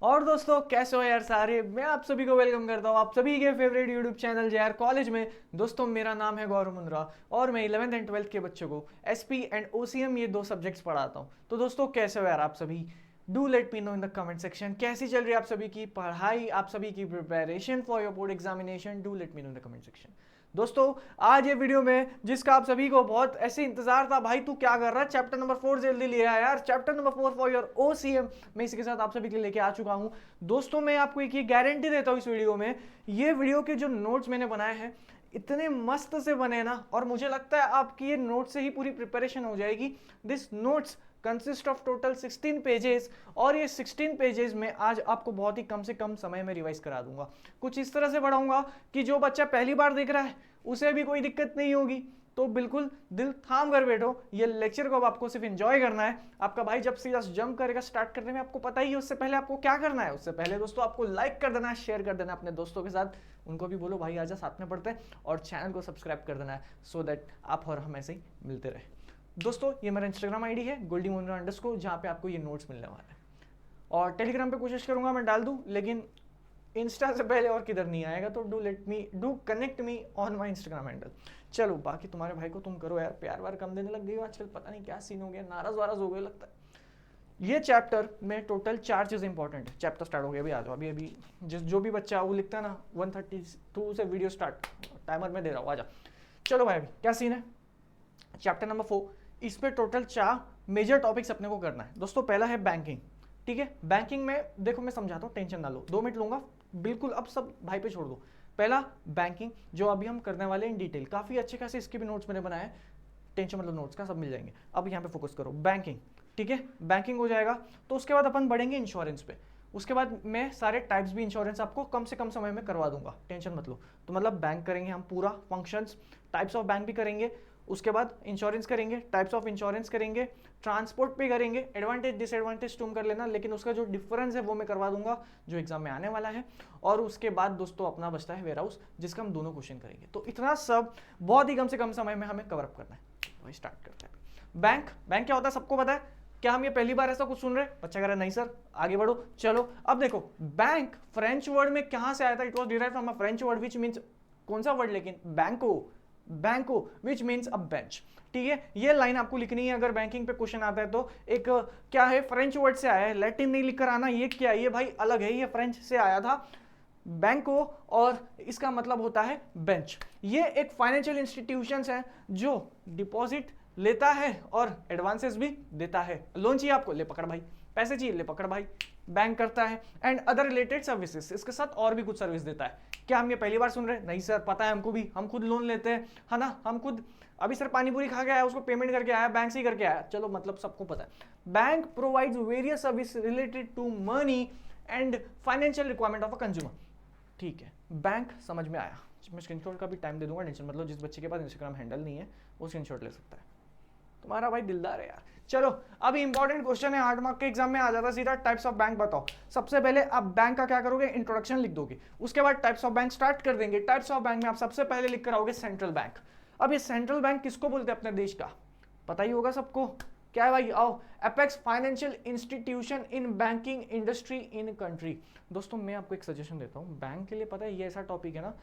और दोस्तों कैसे हो यार सारे। मैं आप सभी को वेलकम करता हूँ आप सभी के favourite YouTube channel JR college में। दोस्तों मेरा नाम है गौरव मुंद्रा और मैं 11th एंड 12th के बच्चों को एसपी एंड ओसीएम ये दो सब्जेक्ट्स पढ़ाता हूँ। तो दोस्तों कैसे हो यार आप सभी। Do let me know in the comment section कैसी चल रही है आप सभी की पढ़ाई, आप सभी की preparation for your board examination. Do let me know in the comment section. दोस्तों आज ये वीडियो में जिसका आप सभी को बहुत ऐसे इंतजार था, भाई तू क्या कर रहा है, चैप्टर नंबर 4 जल्दी लिया है यार, chapter number 4 for your OCM, मैं इसी के साथ आप सभी के लिए लेके आ चुका हूं। दोस्तों मैं आपको एक ये गारंटी देता हूं इस वीडियो में, ये वीडियो के जो नोट्स मैंने बनाए हैं इतने मस्त से बने ना, और मुझे लगता है आपकी ये नोट से ही पूरी प्रिपरेशन हो जाएगी। This notes consist of total 16 pages, और ये 16 पेजेस में आज आपको बहुत ही कम से कम समय में रिवाइज करा दूंगा। कुछ इस तरह से पढ़ाऊंगा कि जो बच्चा पहली बार देख रहा है उसे भी कोई दिक्कत नहीं होगी। तो बिल्कुल दिल थाम कर बैठो, ये लेक्चर को अब आपको सिर्फ एंजॉय करना है। आपका भाई जब सीधा जंप करेगा स्टार्ट करने में, आपको पता ही है उससे पहले आपको क्या करना है। उससे पहले दोस्तों आपको लाइक कर देना है, शेयर कर देना अपने दोस्तों के साथ, उनको भी बोलो भाई आजा साथ में पढ़ते हैं, और चैनल को सब्सक्राइब कर देना है सो दैट आप और हम ऐसे ही मिलते रहे। दोस्तों ये मेरा इंस्टाग्राम आईडी है गोल्डी मुंद्रा अंडरस्कोर, जहाँ पे आपको ये नोट्स मिलने वाले हैं। और टेलीग्राम पे कोशिश करूंगा मैं डाल दूं, लेकिन इंस्टा से पहले और किधर नहीं आएगा, तो do connect me on my Instagram handle. चलो बाकी तुम्हारे भाई को तुम करो यार, प्यार वार कम देने लग गई हो आजकल, पता नहीं क्या सीन हो गया, नाराज वाराज हो गए लगता है। ये चैप्टर में टोटल 4 चीज़ इंपॉर्टेंट है। चैप्टर स्टार्ट हो गया, अभी आ जाओ, अभी अभी जो भी बच्चा वो लिखता है ना 132 से वीडियो स्टार्ट, टाइमर में दे रहा हूँ, आ जा। चलो भाई अभी क्या सीन है। चैप्टर नंबर 4, इस पे टोटल 4 मेजर टॉपिक्स अपने को करना है। दोस्तों पहला है बैंकिंग, ठीक है। बैंकिंग में देखो मैं समझाता हूँ, टेंशन ना लो, 2 मिनट लूंगा बिल्कुल, अब सब भाई पे छोड़ दो। पहला बैंकिंग, जो अभी हम करने वाले इन डिटेल, काफी अच्छे खासे इसके भी नोट्स मैंने बनाए, टेंशन मतलब नोट्स का सब मिल जाएंगे। अब यहाँ पे फोकस करो बैंकिंग, ठीक है। बैंकिंग हो जाएगा तो उसके बाद अपन बढ़ेंगे इंश्योरेंस पे। उसके बाद मैं सारे टाइप्स भी इंश्योरेंस आपको कम से कम समय में करवा दूंगा, टेंशन मत लो। तो मतलब बैंक करेंगे हम पूरा फंक्शंस, टाइप्स ऑफ बैंक भी करेंगे, उसके बाद इंश्योरेंस करेंगे, टाइप्स ऑफ इंश्योरेंस करेंगे, ट्रांसपोर्ट पे करेंगे, एडवांटेज डिसएडवांटेज तुम कर लेना, लेकिन उसका जो डिफरेंस है वो मैं करवा दूंगा जो एग्जाम में आने वाला है। और उसके बाद दोस्तों अपना बचता है वेयर हाउस, जिसका हम दोनों क्वेश्चन करेंगे। तो इतना सब बहुत ही कम से कम समय में हमें कवर अप करना है। वही स्टार्ट करते हैं। बैंक, बैंक क्या होता है सबको पता है। क्या हम ये पहली बार ऐसा कुछ सुन रहे हैं? बच्चा कह रहा है नहीं सर, आगे बढ़ो। चलो अब देखो, बैंक फ्रेंच वर्ड में कहां से आया था? It was derived from a French word which means, कौन सा वर्ड लेकिन, बैंको, बैंको विच मीन्स अ बेंच, ठीक है। ये लाइन आपको लिखनी है अगर बैंकिंग पे क्वेश्चन आता है तो। एक क्या है, फ्रेंच वर्ड से आया है, लैटिन नहीं लिखकर आना। ये क्या है, ये भाई अलग है, ये फ्रेंच से आया था बैंको, और इसका मतलब होता है बेंच। ये एक फाइनेंशियल इंस्टीट्यूशन है जो डिपॉजिट लेता है और एडवांसेस भी देता है। लोन चाहिए आपको, ले पकड़ भाई, पैसे चाहिए, ले पकड़ भाई, बैंक करता है। एंड अदर रिलेटेड सर्विसेज, इसके साथ और भी कुछ सर्विस देता है। क्या हम ये पहली बार सुन रहे हैं? नहीं सर, पता है हमको भी, हम खुद लोन लेते हैं, है ना। हम खुद अभी सर पानी पूरी खा के आया, उसको पेमेंट करके आया, बैंक से ही करके आया। चलो मतलब सबको पता है। Bank provides various service related to money and financial requirement of a consumer, ठीक है। बैंक समझ में आया। मैं स्क्रीनशॉट का भी टाइम दे दूंगा, टेंशन मतलब जिस बच्चे के पास इंस्टाग्राम हैंडल नहीं है वो स्क्रीनशॉट ले सकता है। तुम्हारा भाई दिलदार है यार। चलो अभी इंपॉर्टेंट क्वेश्चन है, 8 मार्क के एग्जाम में आ जाता सीधा। टाइप्स ऑफ बैंक बताओ। सबसे पहले आप बैंक का क्या करोगे, इंट्रोडक्शन लिख दोगे, उसके बाद टाइप्स ऑफ बैंक स्टार्ट कर देंगे। टाइप्स ऑफ बैंक में आप सबसे पहले लिख कर आओगे सेंट्रल बैंक। अब ये सेंट्रल बैंक किसको बोलते हैं अपने देश का, पता ही होगा सबको। क्या है भाई, आओ, apex financial institution in banking industry in country. दोस्तों मैं आपको एक सजेशन देता हूँ, बैंक के लिए पता है ये ऐसा टॉपिक है ना,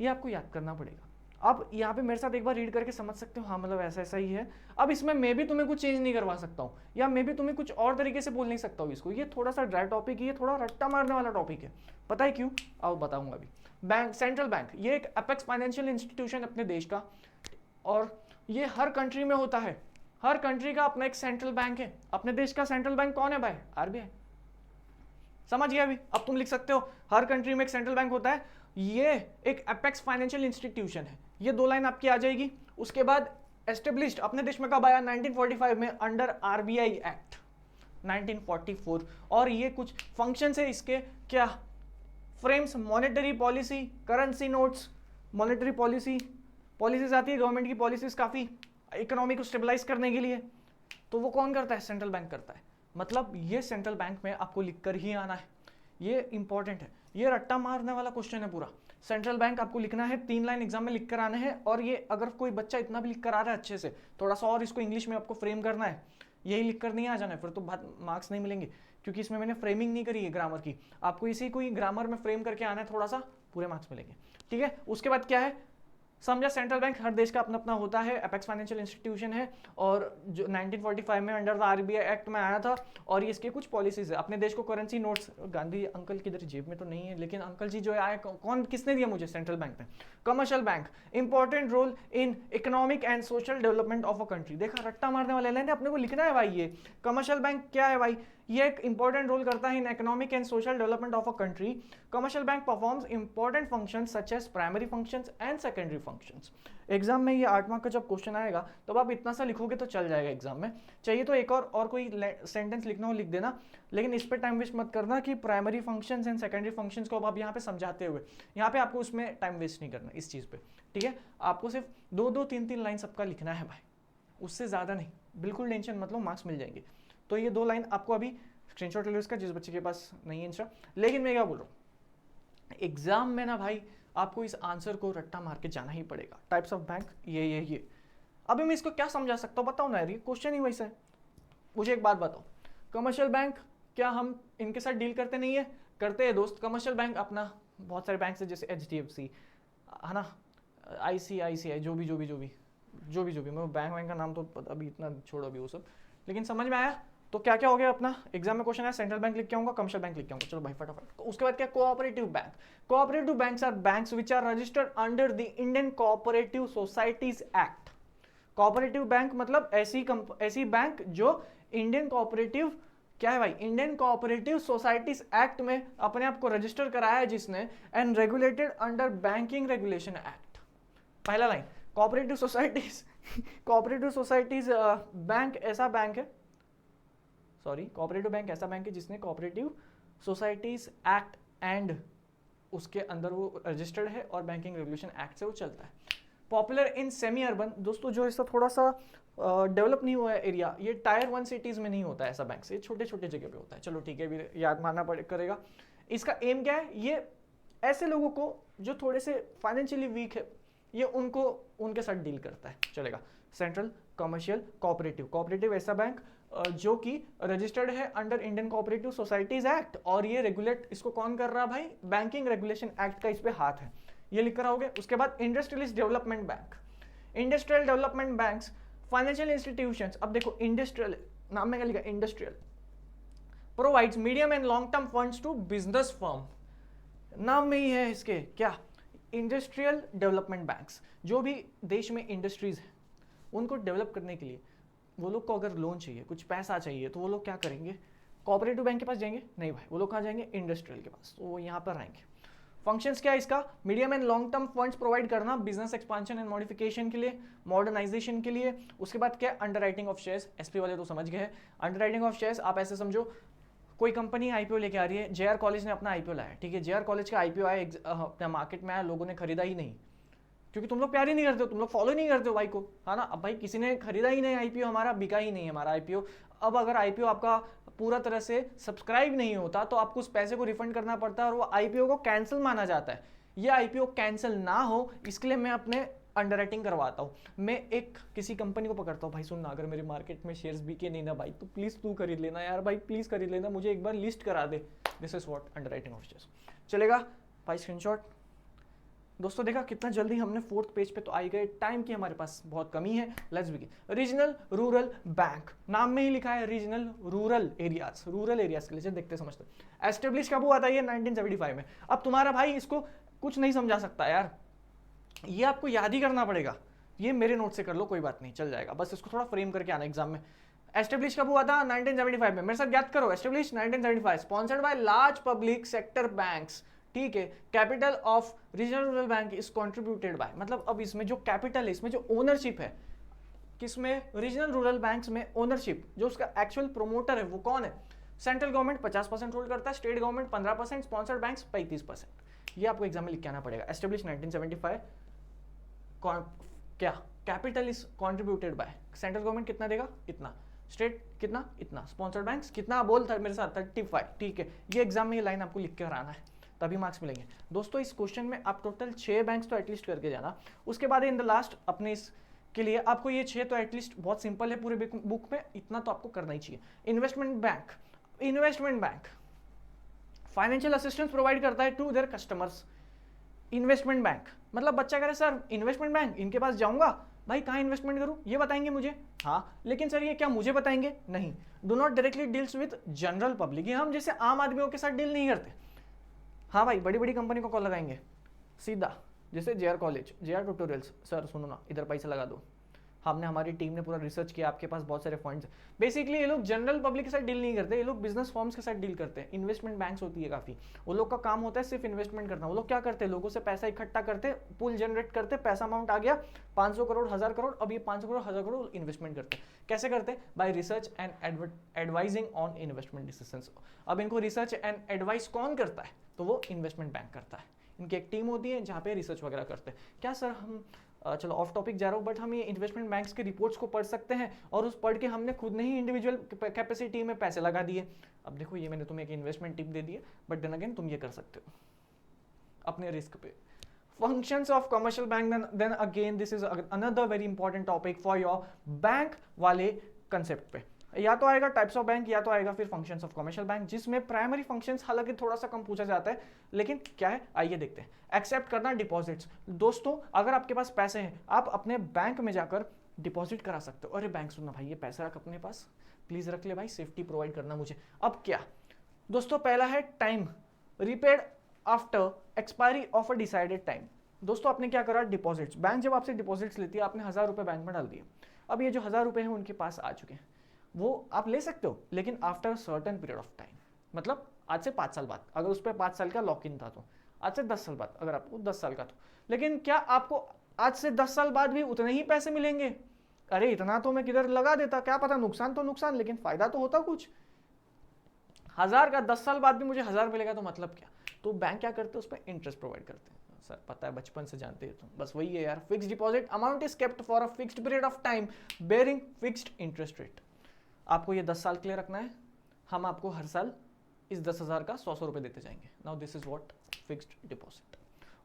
ये आपको याद करना पड़ेगा। अब यहाँ पे मेरे साथ एक बार रीड करके समझ सकते हो, हाँ मतलब ऐसा ऐसा ही है। अब इसमें मैं भी तुम्हें कुछ चेंज नहीं करवा सकता हूँ, या मैं भी तुम्हें कुछ और तरीके से बोल नहीं सकता हूँ इसको। ये थोड़ा सा ड्राई टॉपिक है, ये थोड़ा रट्टा मारने वाला टॉपिक है। पता है क्यों? आओ बताऊंगा अभी। बैंक, सेंट्रल बैंक, ये एक अपेक्स फाइनेंशियल इंस्टीट्यूशन अपने देश का, और ये हर कंट्री में होता है। हर कंट्री का अपना एक सेंट्रल बैंक है। अपने देश का सेंट्रल बैंक कौन है भाई? आरबीआई। समझ गया अभी? अब तुम लिख सकते हो हर कंट्री में एक सेंट्रल बैंक होता है, ये एक एपेक्स फाइनेंशियल इंस्टीट्यूशन है। ये 2 लाइन आपकी आ जाएगी। उसके बाद एस्टेब्लिश्ड अपने देश में कब आया? 1945 में, अंडर आरबीआई एक्ट 1944। और ये कुछ फंक्शन है इसके, क्या? Frames monetary policy, currency notes, monetary policy, policies आती है गवर्नमेंट की, पॉलिसीज काफी इकोनॉमी को स्टेबलाइज करने के लिए। तो वो कौन करता है? सेंट्रल बैंक करता है। मतलब ये सेंट्रल बैंक में आपको लिखकर ही आना है, ये इंपॉर्टेंट है। ये रट्टा मारने वाला क्वेश्चन है पूरा। सेंट्रल बैंक आपको लिखना है, 3 लाइन एग्जाम में लिख कर आने हैं। और ये अगर कोई बच्चा इतना भी लिख कर आ रहा है अच्छे से, थोड़ा सा और इसको इंग्लिश में आपको फ्रेम करना है, यही लिख कर नहीं आ जाना है, फिर तो मार्क्स नहीं मिलेंगे। क्योंकि इसमें मैंने फ्रेमिंग नहीं करी है ग्रामर की, आपको इसी को ही ग्रामर में फ्रेम करके आना है, थोड़ा सा पूरे मार्क्स मिलेंगे। ठीक है, उसके बाद क्या है, समझा, सेंट्रल बैंक हर देश का अपना अपना होता है, एपेक्स फाइनेंशियल इंस्टीट्यूशन है, और जो 1945 में अंडर द आरबीआई एक्ट में आया था, और ये इसके कुछ पॉलिसीज है। अपने देश को करेंसी नोट्स, गांधी अंकल की इधर जेब में तो नहीं है, लेकिन अंकल जी जो है आए, कौन किसने दिया मुझे, सेंट्रल बैंक में। Commercial bank, important role in economic and social development of a country. देखा, रट्टा मारने वाले लाइन अपने को लिखना है भाई। ये कमर्शियल बैंक क्या है भाई, ये एक इंपॉर्टेंट रोल करता है in economic and social development of a country. Commercial bank performs important functions such as primary functions and secondary functions. Exam में ये 8 मार्क का जब क्वेश्चन आएगा तो आप इतना सा लिखोगे तो चल जाएगा एग्जाम में। चाहिए तो एक और कोई सेंटेंस लिखना हो लिख देना, लेकिन इस पे टाइम वेस्ट मत करना कि primary functions and secondary functions को आप यहाँ पे समझाते हुए, यहाँ पे आपको उसमें टाइम वेस्ट नहीं करना इस चीज़ पे। ठीक है, आपको सिर्फ 2-3 लाइन सबका लिखना है भाई, उससे ज़्यादा नहीं, बिल्कुल टेंशन मत लो, मार्क्स मिल जाएंगे। तो ये 2 लाइन आपको अभी स्क्रीनशॉट ले लो इसका, जिस बच्चे के पास नहीं है इंस्टा। लेकिन मैं क्या बोल रहा हूँ, एग्जाम में ना भाई आपको इस आंसर को रट्टा मार के जाना ही पड़ेगा। टाइप्स ऑफ बैंक ये अभी मैं इसको क्या समझा सकता हूँ बताओ ना यार, ये क्वेश्चन ही वैसा है। मुझे एक बात बताओ, कमर्शियल बैंक क्या हम इनके साथ डील करते नहीं है? करते हैं दोस्त। कमर्शियल बैंक अपना बहुत सारे बैंक है, जैसे HDFC है ना, ICICI, जो भी मैं बैंक का नाम तो अभी इतना छोड़ो अभी वो सब, लेकिन समझ में आया। तो क्या क्या हो गया अपना, एग्जाम में क्वेश्चन है, सेंट्रल बैंक लिख के आऊंगा, कमर्शियल बैंक लिख के आऊंगा। चलो भाई फटाफट। उसके बाद क्या, cooperative bank. Cooperative banks are banks which are registered under the Indian cooperative societies act. Cooperative bank मतलब ऐसी बैंक जो इंडियन कोऑपरेटिव क्या है भाई, इंडियन कोऑपरेटिव सोसाइटीज एक्ट में अपने आप को रजिस्टर कराया है जिसने, and regulated under banking regulation act. पहला लाइन, कोऑपरेटिव सोसाइटीज बैंक ऐसा बैंक है, कोऑपरेटिव बैंक ऐसा बैंक है जिसने कोऑपरेटिव सोसाइटीज एक्ट एंड उसके अंदर वो रजिस्टर्ड है और बैंकिंग रेगुलेशन एक्ट से वो चलता है। पॉपुलर इन सेमी अर्बन, दोस्तों जो इसका थोड़ा सा डेवलप नहीं हुआ है एरिया, ये टायर 1 सिटीज में नहीं होता है ऐसा बैंक से, छोटे छोटे जगह पे होता है। चलो ठीक है, भी याद मानना करेगा। इसका एम क्या है, ये ऐसे लोगों को जो थोड़े से फाइनेंशियली वीक है, ये उनको उनके साथ डील करता है, चलेगा। सेंट्रल कमर्शियल कोऑपरेटिव ऐसा बैंक जो कि रजिस्टर्ड है under Indian cooperative societies act, और ये रेगुलेट इसको कौन कर रहा है भाई, बैंकिंग रेगुलेशन एक्ट का इस पे हाथ है, ये लिख कर आओगे। उसके बाद industrialist development bank, industrial development banks, financial institutions. अब देखो इंडस्ट्रियल नाम में क्या लिखा, industrial provides medium and long term funds to business firm, नाम में ही है इसके क्या, इंडस्ट्रियल डेवलपमेंट बैंक्स। जो भी देश में इंडस्ट्रीज है उनको डेवलप करने के लिए वो लोग को अगर लोन चाहिए, कुछ पैसा चाहिए, तो वो लोग क्या करेंगे, कोऑपरेटिव बैंक के पास जाएंगे? नहीं भाई, वो लोग कहाँ जाएंगे, इंडस्ट्रियल के पास, तो वो यहाँ पर आएंगे। फंक्शंस क्या है इसका, medium and long term funds provide करना बिजनेस एक्सपांशन एंड मॉडिफिकेशन के लिए, मॉडर्नाइजेशन के लिए। उसके बाद क्या, अंडरराइटिंग ऑफ शेयर्स, एसपी वाले तो समझ गए हैं। अंडरराइटिंग ऑफ शेयर्स आप ऐसे समझो, कोई कंपनी आईपीओ लेके आ रही है, JR कॉलेज ने अपना आईपीओ लाया, ठीक है, JR कॉलेज का आईपीओ आया, अपना मार्केट में आया, लोगों ने खरीदा ही नहीं, क्योंकि तुम लोग प्यार ही नहीं करते हो, तुम लोग फॉलो ही नहीं करते हो भाई को, है ना। अब भाई किसी ने खरीदा ही नहीं आईपीओ, हमारा बिका ही नहीं हमारा आईपीओ। अब अगर आईपीओ आपका पूरा तरह से सब्सक्राइब नहीं होता तो आपको उस पैसे को रिफंड करना पड़ता है और वो आईपीओ को कैंसिल माना जाता है। ये आईपीओ कैंसिल ना हो इसके लिए मैं अपने अंडरराइटिंग करवाता हूँ। मैं एक किसी कंपनी को पकड़ता हूँ, भाई सुन ना, अगर मेरे मार्केट में शेयर्स बिके नहीं ना भाई, तो प्लीज तू खरीद लेना यार भाई, प्लीज खरीद लेना, मुझे एक बार लिस्ट करा दे। This is what underwriting of shares. चलेगा भाई, स्क्रीनशॉट। दोस्तों देखा कितना जल्दी हमने 4th पेज पे तो आई गए, टाइम की हमारे पास बहुत कमी है। Let's begin. Regional rural bank, नाम में ही लिखा है regional rural areas, rural areas के लिए देखते समझते। एस्टेब्लिश कब हुआ था ये, 1975 में। अब तुम्हारा भाई इसको कुछ नहीं समझा सकता यार, ये आपको याद ही करना पड़ेगा। ये मेरे नोट से कर लो, कोई बात नहीं, चल जाएगा, बस इसको थोड़ा फ्रेम करके आना एग्जाम में। एस्टेब्लिश कब हुआ था, 1975 में, मेरे साथ याद करो। Establish 1975, sponsored by large public sector banks, ठीक है। Capital of regional rural bank is contributed bye, मतलब अब इसमें जो कैपिटल है, इसमें जो ओनरशिप है, किसमें, रीजनल रूरल बैंक्स में ओनरशिप, जो उसका एक्चुअल प्रोमोटर है वो कौन है, सेंट्रल गवर्नमेंट 50% होल्ड करता है, स्टेट गवर्नमेंट 15%, स्पॉन्सर्ड बैंक्स 35%। ये आपको एग्जाम में लिख के आना पड़ेगा। एस्टेब्लिश 1975, क्या, capital is contributed bye, central government कितना देगा, इतना, स्टेट कितना, इतना, स्पॉन्सर्ड बैंक्स कितना, बोल था मेरे साथ 35, ठीक है। ये एग्जाम में ये लाइन आपको लिख कर आना है, तभी मार्क्स मिलेंगे। दोस्तों इस क्वेश्चन में आप टोटल 6 बैंक्स तो एटलीस्ट करके जाना। उसके बाद इन द लास्ट अपने इस के लिए आपको ये 6 तो एटलीस्ट, बहुत सिंपल है पूरे बुक में, इतना तो आपको करना ही चाहिए। Investment bank, investment bank financial assistance provide करता है to their customers. Investment bank मतलब बच्चा कह रहे सर इन्वेस्टमेंट बैंक, इनके पास जाऊंगा, भाई कहाँ इन्वेस्टमेंट करूं ये बताएंगे मुझे, हाँ लेकिन सर ये क्या मुझे बताएंगे, नहीं। Do not directly deals with general public, ये हम जैसे आम आदमियों के साथ डील नहीं करते। हाँ भाई बड़ी बड़ी कंपनी को कॉल लगाएंगे सीधा, जैसे JR college, JR tutorials, sir सुनो ना इधर पैसा लगा दो, हमने हमारी टीम ने पूरा रिसर्च किया, आपके पास बहुत सारे फंड्स। बेसिकली ये लोग जनरल पब्लिक के साथ डील नहीं करते, ये लोग बिजनेस फर्म्स के साथ डील करते हैं। इन्वेस्टमेंट बैंक्स होती है काफी, वो लोग का काम होता है सिर्फ इन्वेस्टमेंट करना। वो लोग क्या करते हैं, लोगों से पैसा इकट्ठा करते, पूल जनरेट करते, पैसा अमाउंट आ गया 500 करोड़ 1000 करोड़, अब ये 500 करोड़ 1000 करोड़ इन्वेस्टमेंट करते हैं। कैसे करते हैं, bye research and advising on investment decisions. अब इनको रिसर्च एंड एडवाइस कौन करता है, तो वो इन्वेस्टमेंट बैंक करता है। इनकी एक टीम होती है जहाँ पे रिसर्च वगैरह करते हैं। क्या सर हम चलो ऑफ टॉपिक जा रहा हूँ, बट हम ये इन्वेस्टमेंट बैंक्स के रिपोर्ट्स को पढ़ सकते हैं और उस पढ़ के हमने खुद ने ही इंडिविजुअल कैपेसिटी में पैसे लगा दिए। अब देखो ये मैंने तुम्हें एक इन्वेस्टमेंट टिप दे दी है, बट देन अगेन तुम ये कर सकते हो अपने रिस्क पे। Functions of commercial bank, then again this is another very important topic for your bank वाले कंसेप्ट पे। या तो आएगा टाइप्स ऑफ बैंक, या तो आएगा फिर फंक्शंस ऑफ कमर्शियल बैंक, जिसमें प्राइमरी फंक्शंस हालांकि थोड़ा सा कम पूछा जाता है, लेकिन क्या है आइए देखते हैं। एक्सेप्ट करना डिपॉजिट्स। दोस्तों अगर आपके पास पैसे हैं, आप अपने बैंक में जाकर डिपॉजिट करा सकते हो। अरे बैंक सुनना भाई ये पैसा रख अपने पास, प्लीज रख ले भाई, सेफ्टी प्रोवाइड करना मुझे। अब क्या दोस्तों, पहला है time, repaid after expiry of a decided time. दोस्तों आपने क्या करा, डिपॉजिट्स, बैंक जब आपसे डिपॉजिट्स लेती है, आपने 1000 रुपए बैंक में डाल दिए। अब ये जो 1000 रुपए हैं उनके पास आ चुके हैं, वो आप ले सकते हो, लेकिन after certain period of time, मतलब आज से 5 साल बाद, अगर उस पर 5 साल का लॉक इन था तो, आज से 10 साल बाद अगर आपको 10 साल का तो। लेकिन क्या आपको आज से 10 साल बाद भी उतने ही पैसे मिलेंगे? अरे इतना तो मैं किधर लगा देता, क्या पता, नुकसान तो नुकसान, लेकिन फायदा तो होता कुछ। 1000 का 10 साल बाद भी मुझे 1000 मिलेगा तो मतलब क्या? तो बैंक क्या करते हैं, उस पर इंटरेस्ट प्रोवाइड करते हैं। सर पता है, बचपन से जानते हो तुम, बस वही है यार। Fixed deposit amount is kept for a fixed period of time bearing fixed interest rate. आपको ये 10 साल के लिए रखना है, हम आपको हर साल इस 10,000 का 100 रुपए देते जाएंगे। Now this is what fixed deposit.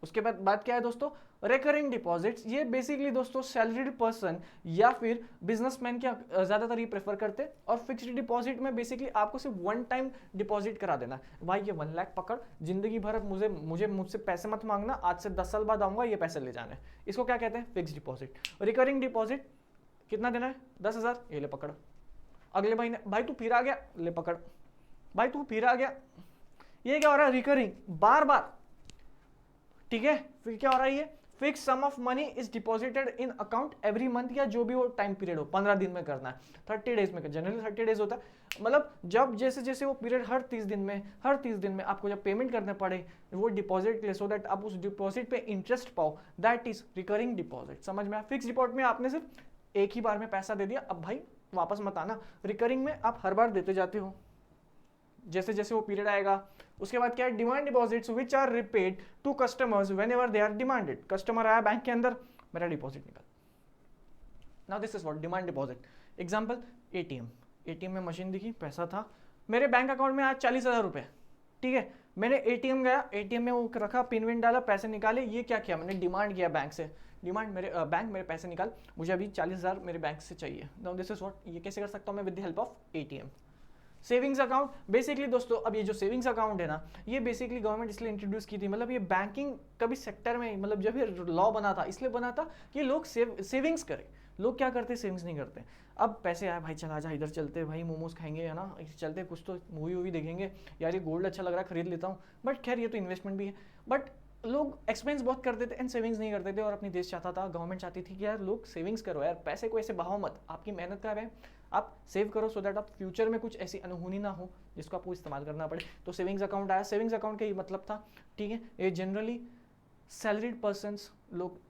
उसके बाद बात क्या है दोस्तों, रिकरिंग डिपॉजिट्स। ये बेसिकली दोस्तों सैलरीड पर्सन या फिर बिजनेसमैन क्या ज्यादातर ये प्रेफर करते हैं। और फिक्स्ड डिपॉजिट में बेसिकली आपको सिर्फ वन टाइम डिपॉजिट करा देना है। भाई ये 1 लाख पकड़, जिंदगी भर मुझसे पैसे मत मांगना, आज से 10 साल बाद आऊंगा ये पैसे ले जाना है। इसको क्या कहते हैं, फिक्स्ड डिपॉजिट। रिकरिंग डिपॉजिट कितना देना है, 10,000, ये ले पकड़। अगले महीने भाई तू फिर आ गया, ले पकड़, भाई तू फिर आ गया। ये क्या हो रहा है, रिकरिंग, बार बार, ठीक है। फिर क्या हो रहा है, ये fix sum of money is deposited in account every month, या जो भी वो टाइम पीरियड हो, 15 दिन में करना है, 30 डेज में, जनरली 30 डेज होता है। मतलब जब जैसे जैसे वो पीरियड हर 30 दिन में आपको जब पेमेंट करने पड़े वो डिपॉजिट के लिए, सो दैट आप उस डिपॉजिट पे इंटरेस्ट पाओ, दैट इज रिकरिंग डिपॉजिट। समझ में आया? फिक्स डिपॉजिट में आपने सिर्फ एक ही बार में पैसा दे दिया, अब भाई वापस मत आना। रिकरिंग में आप हर बार देते जाते हो जैसे जैसे वो पीरियड आएगा। उसके बाद क्या है, demand deposits which are repaid to customers whenever they are demanded. Customer आया बैंक के अंदर, मेरा डिपॉजिट निकाल। Now this is what demand deposit. Example, ATM में मशीन दिखी, पैसा था मेरे बैंक अकाउंट में आज 40,000 रुपए, ठीक है। मैंने एटीएम गया, एटीएम में वो रखा, पिन विन डाला, पैसे निकाले। ये क्या किया, मैंने डिमांड किया बैंक से, डिमांड मेरे बैंक मेरे पैसे निकाल, मुझे अभी 40,000 मेरे बैंक से चाहिए। नाउ दिस इज व्हाट, ये कैसे कर सकता हूँ मैं, with the help of ATM. Savings account, basically दोस्तों अब ये जो सेविंग्स अकाउंट है ना, ये बेसिकली गवर्नमेंट इसलिए इंट्रोड्यूस की थी, मतलब ये बैंकिंग कभी सेक्टर में, मतलब जब ये लॉ बना था इसलिए बना था कि लोग सेविंग्स करें। लोग क्या करते, सेविंग्स नहीं करते। अब पैसे आए, भाई चला जा, इधर चलते भाई, मोमोज खाएंगे, है ना, चलते कुछ तो मूवी वूवी देखेंगे, यार ये गोल्ड अच्छा लग रहा है खरीद लेता हूँ। बट खैर ये तो इन्वेस्टमेंट भी है, बट लोग एक्सपेंस बहुत करते थे एंड सेविंग्स नहीं करते थे। और अपनी देश चाहता था, गवर्नमेंट चाहती थी कि यार लोग सेविंग्स करो, यार पैसे को ऐसे बहाओ मत, आपकी मेहनत का है, आप सेव करो, सो दैट आप फ्यूचर में कुछ ऐसी अनहोनी ना हो जिसको आपको इस्तेमाल करना पड़े। तो सेविंग्स अकाउंट आया। सेविंग्स अकाउंट का ये मतलब था, ठीक है, ये जनरली सैलरीड पर्सन्स लोग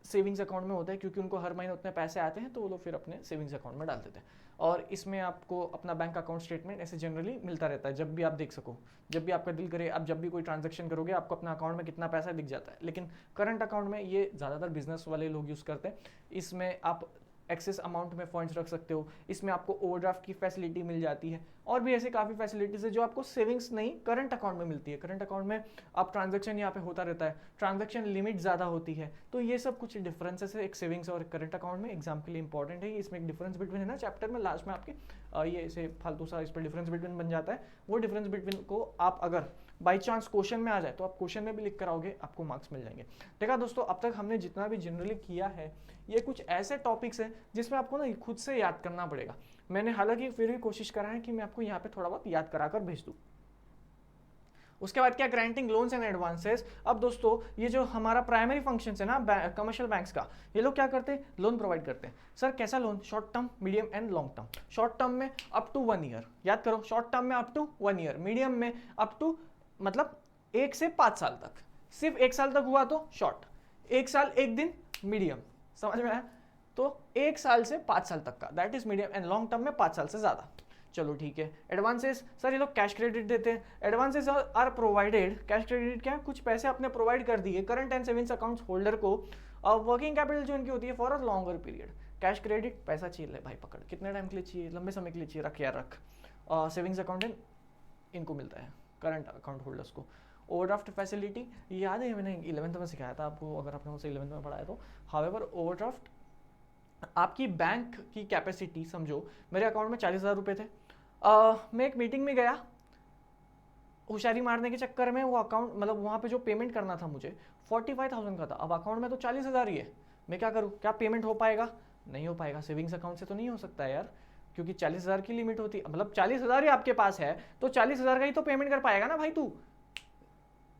सेविंग्स अकाउंट में होता है, क्योंकि उनको हर महीने उतने पैसे आते हैं तो वो लोग फिर अपने सेविंग्स अकाउंट में डाल देते हैं। और इसमें आपको अपना बैंक अकाउंट स्टेटमेंट ऐसे जनरली मिलता रहता है, जब भी आप देख सको, जब भी आपका दिल करे, आप जब भी कोई ट्रांजैक्शन करोगे आपको अपना अकाउंट में कितना पैसा दिख जाता है। लेकिन करंट अकाउंट में ये ज़्यादातर बिजनेस वाले लोग यूज़ करते हैं। इसमें आप एक्सेस अमाउंट में फंड्स रख सकते हो, इसमें आपको ओवरड्राफ्ट की फैसिलिटी मिल जाती है, और भी ऐसे काफ़ी फैसिलिटीज़ है जो आपको सेविंग्स नहीं करंट अकाउंट में मिलती है। करंट अकाउंट में आप ट्रांजैक्शन यहाँ पे होता रहता है, ट्रांजैक्शन लिमिट ज़्यादा होती है। तो ये सब कुछ डिफरेंसेस है एक सेविंग्स और करंट अकाउंट में। एग्जाम के लिए इंपॉर्टेंट है, इसमें एक डिफरेंस बिटवीन है ना, चैप्टर में लास्ट में आपके ये ऐसे फालतू सा इस पर डिफरेंस बिटवीन बन जाता है। वो डिफरेंस बिटवीन को आप अगर बाई चांस क्वेश्चन में आ जाए तो आप क्वेश्चन में भी लिख कर आओगे, आपको मार्क्स मिल जाएंगे। देखा दोस्तों, अब तक हमने जितना भी जनरली किया है ये कुछ ऐसे टॉपिक्स हैं जिसमें आपको ना खुद से याद करना पड़ेगा। मैंने हालांकि फिर भी कोशिश करा है कि मैं आपको यहाँ पे थोड़ा बहुत याद कराकर भेज दूँ। उसके बाद क्या, ग्रांटिंग लोन्स एंड एडवांसेस। अब दोस्तों ये जो हमारा प्राइमरी फंक्शन है ना कमर्शियल बैंक्स का, ये लोग क्या करते हैं, लोन प्रोवाइड करते हैं। सर कैसा loan, short term, medium and long term. Short term में अप टू 1 ईयर, याद करो, शॉर्ट टर्म में अप टू 1 ईयर, मीडियम में अप टू मतलब 1 से 5 साल तक, सिर्फ 1 साल तक हुआ तो शॉर्ट, 1 साल 1 दिन मीडियम, समझ में आया, तो 1 साल से 5 साल तक का that is medium, and long term में 5 साल से ज्यादा। चलो ठीक है। एडवांसेस, सर ये लोग कैश क्रेडिट देते हैं। Advances are provided, cash credit क्या है, कुछ पैसे आपने प्रोवाइड कर दिए current and savings accounts holder को, वर्किंग कैपिटल जो इनकी होती है for a longer period. Cash credit, पैसा चाहिए, ले भाई पकड़, कितने टाइम के लिए चाहिए, लंबे समय के लिए चाहिए, रख यार रख। सेविंग्स अकाउंट इनको मिलता है, करंट अकाउंट होल्डर्स को। ओवरड्राफ्ट फैसिलिटी, याद है मैंने 11th में सिखाया था आपको, अगर आपने मुझसे 11th में पढ़ाया तो। हाउएवर ओवरड्राफ्ट आपकी बैंक की कैपेसिटी, समझो मेरे अकाउंट में 40,000 रुपये थे, मैं एक मीटिंग में गया, होशियारी मारने के चक्कर में वो अकाउंट मतलब वहाँ पे जो पेमेंट करना था मुझे 45,000 का था, अब अकाउंट में तो 40,000 ही है, मैं क्या करूँ, क्या पेमेंट हो पाएगा, नहीं हो पाएगा। सेविंग्स अकाउंट से तो नहीं हो सकता है यार, क्योंकि 40,000 की लिमिट होती है, मतलब 40,000 ही आपके पास है तो 40,000 का ही तो पेमेंट कर पाएगा ना भाई तू।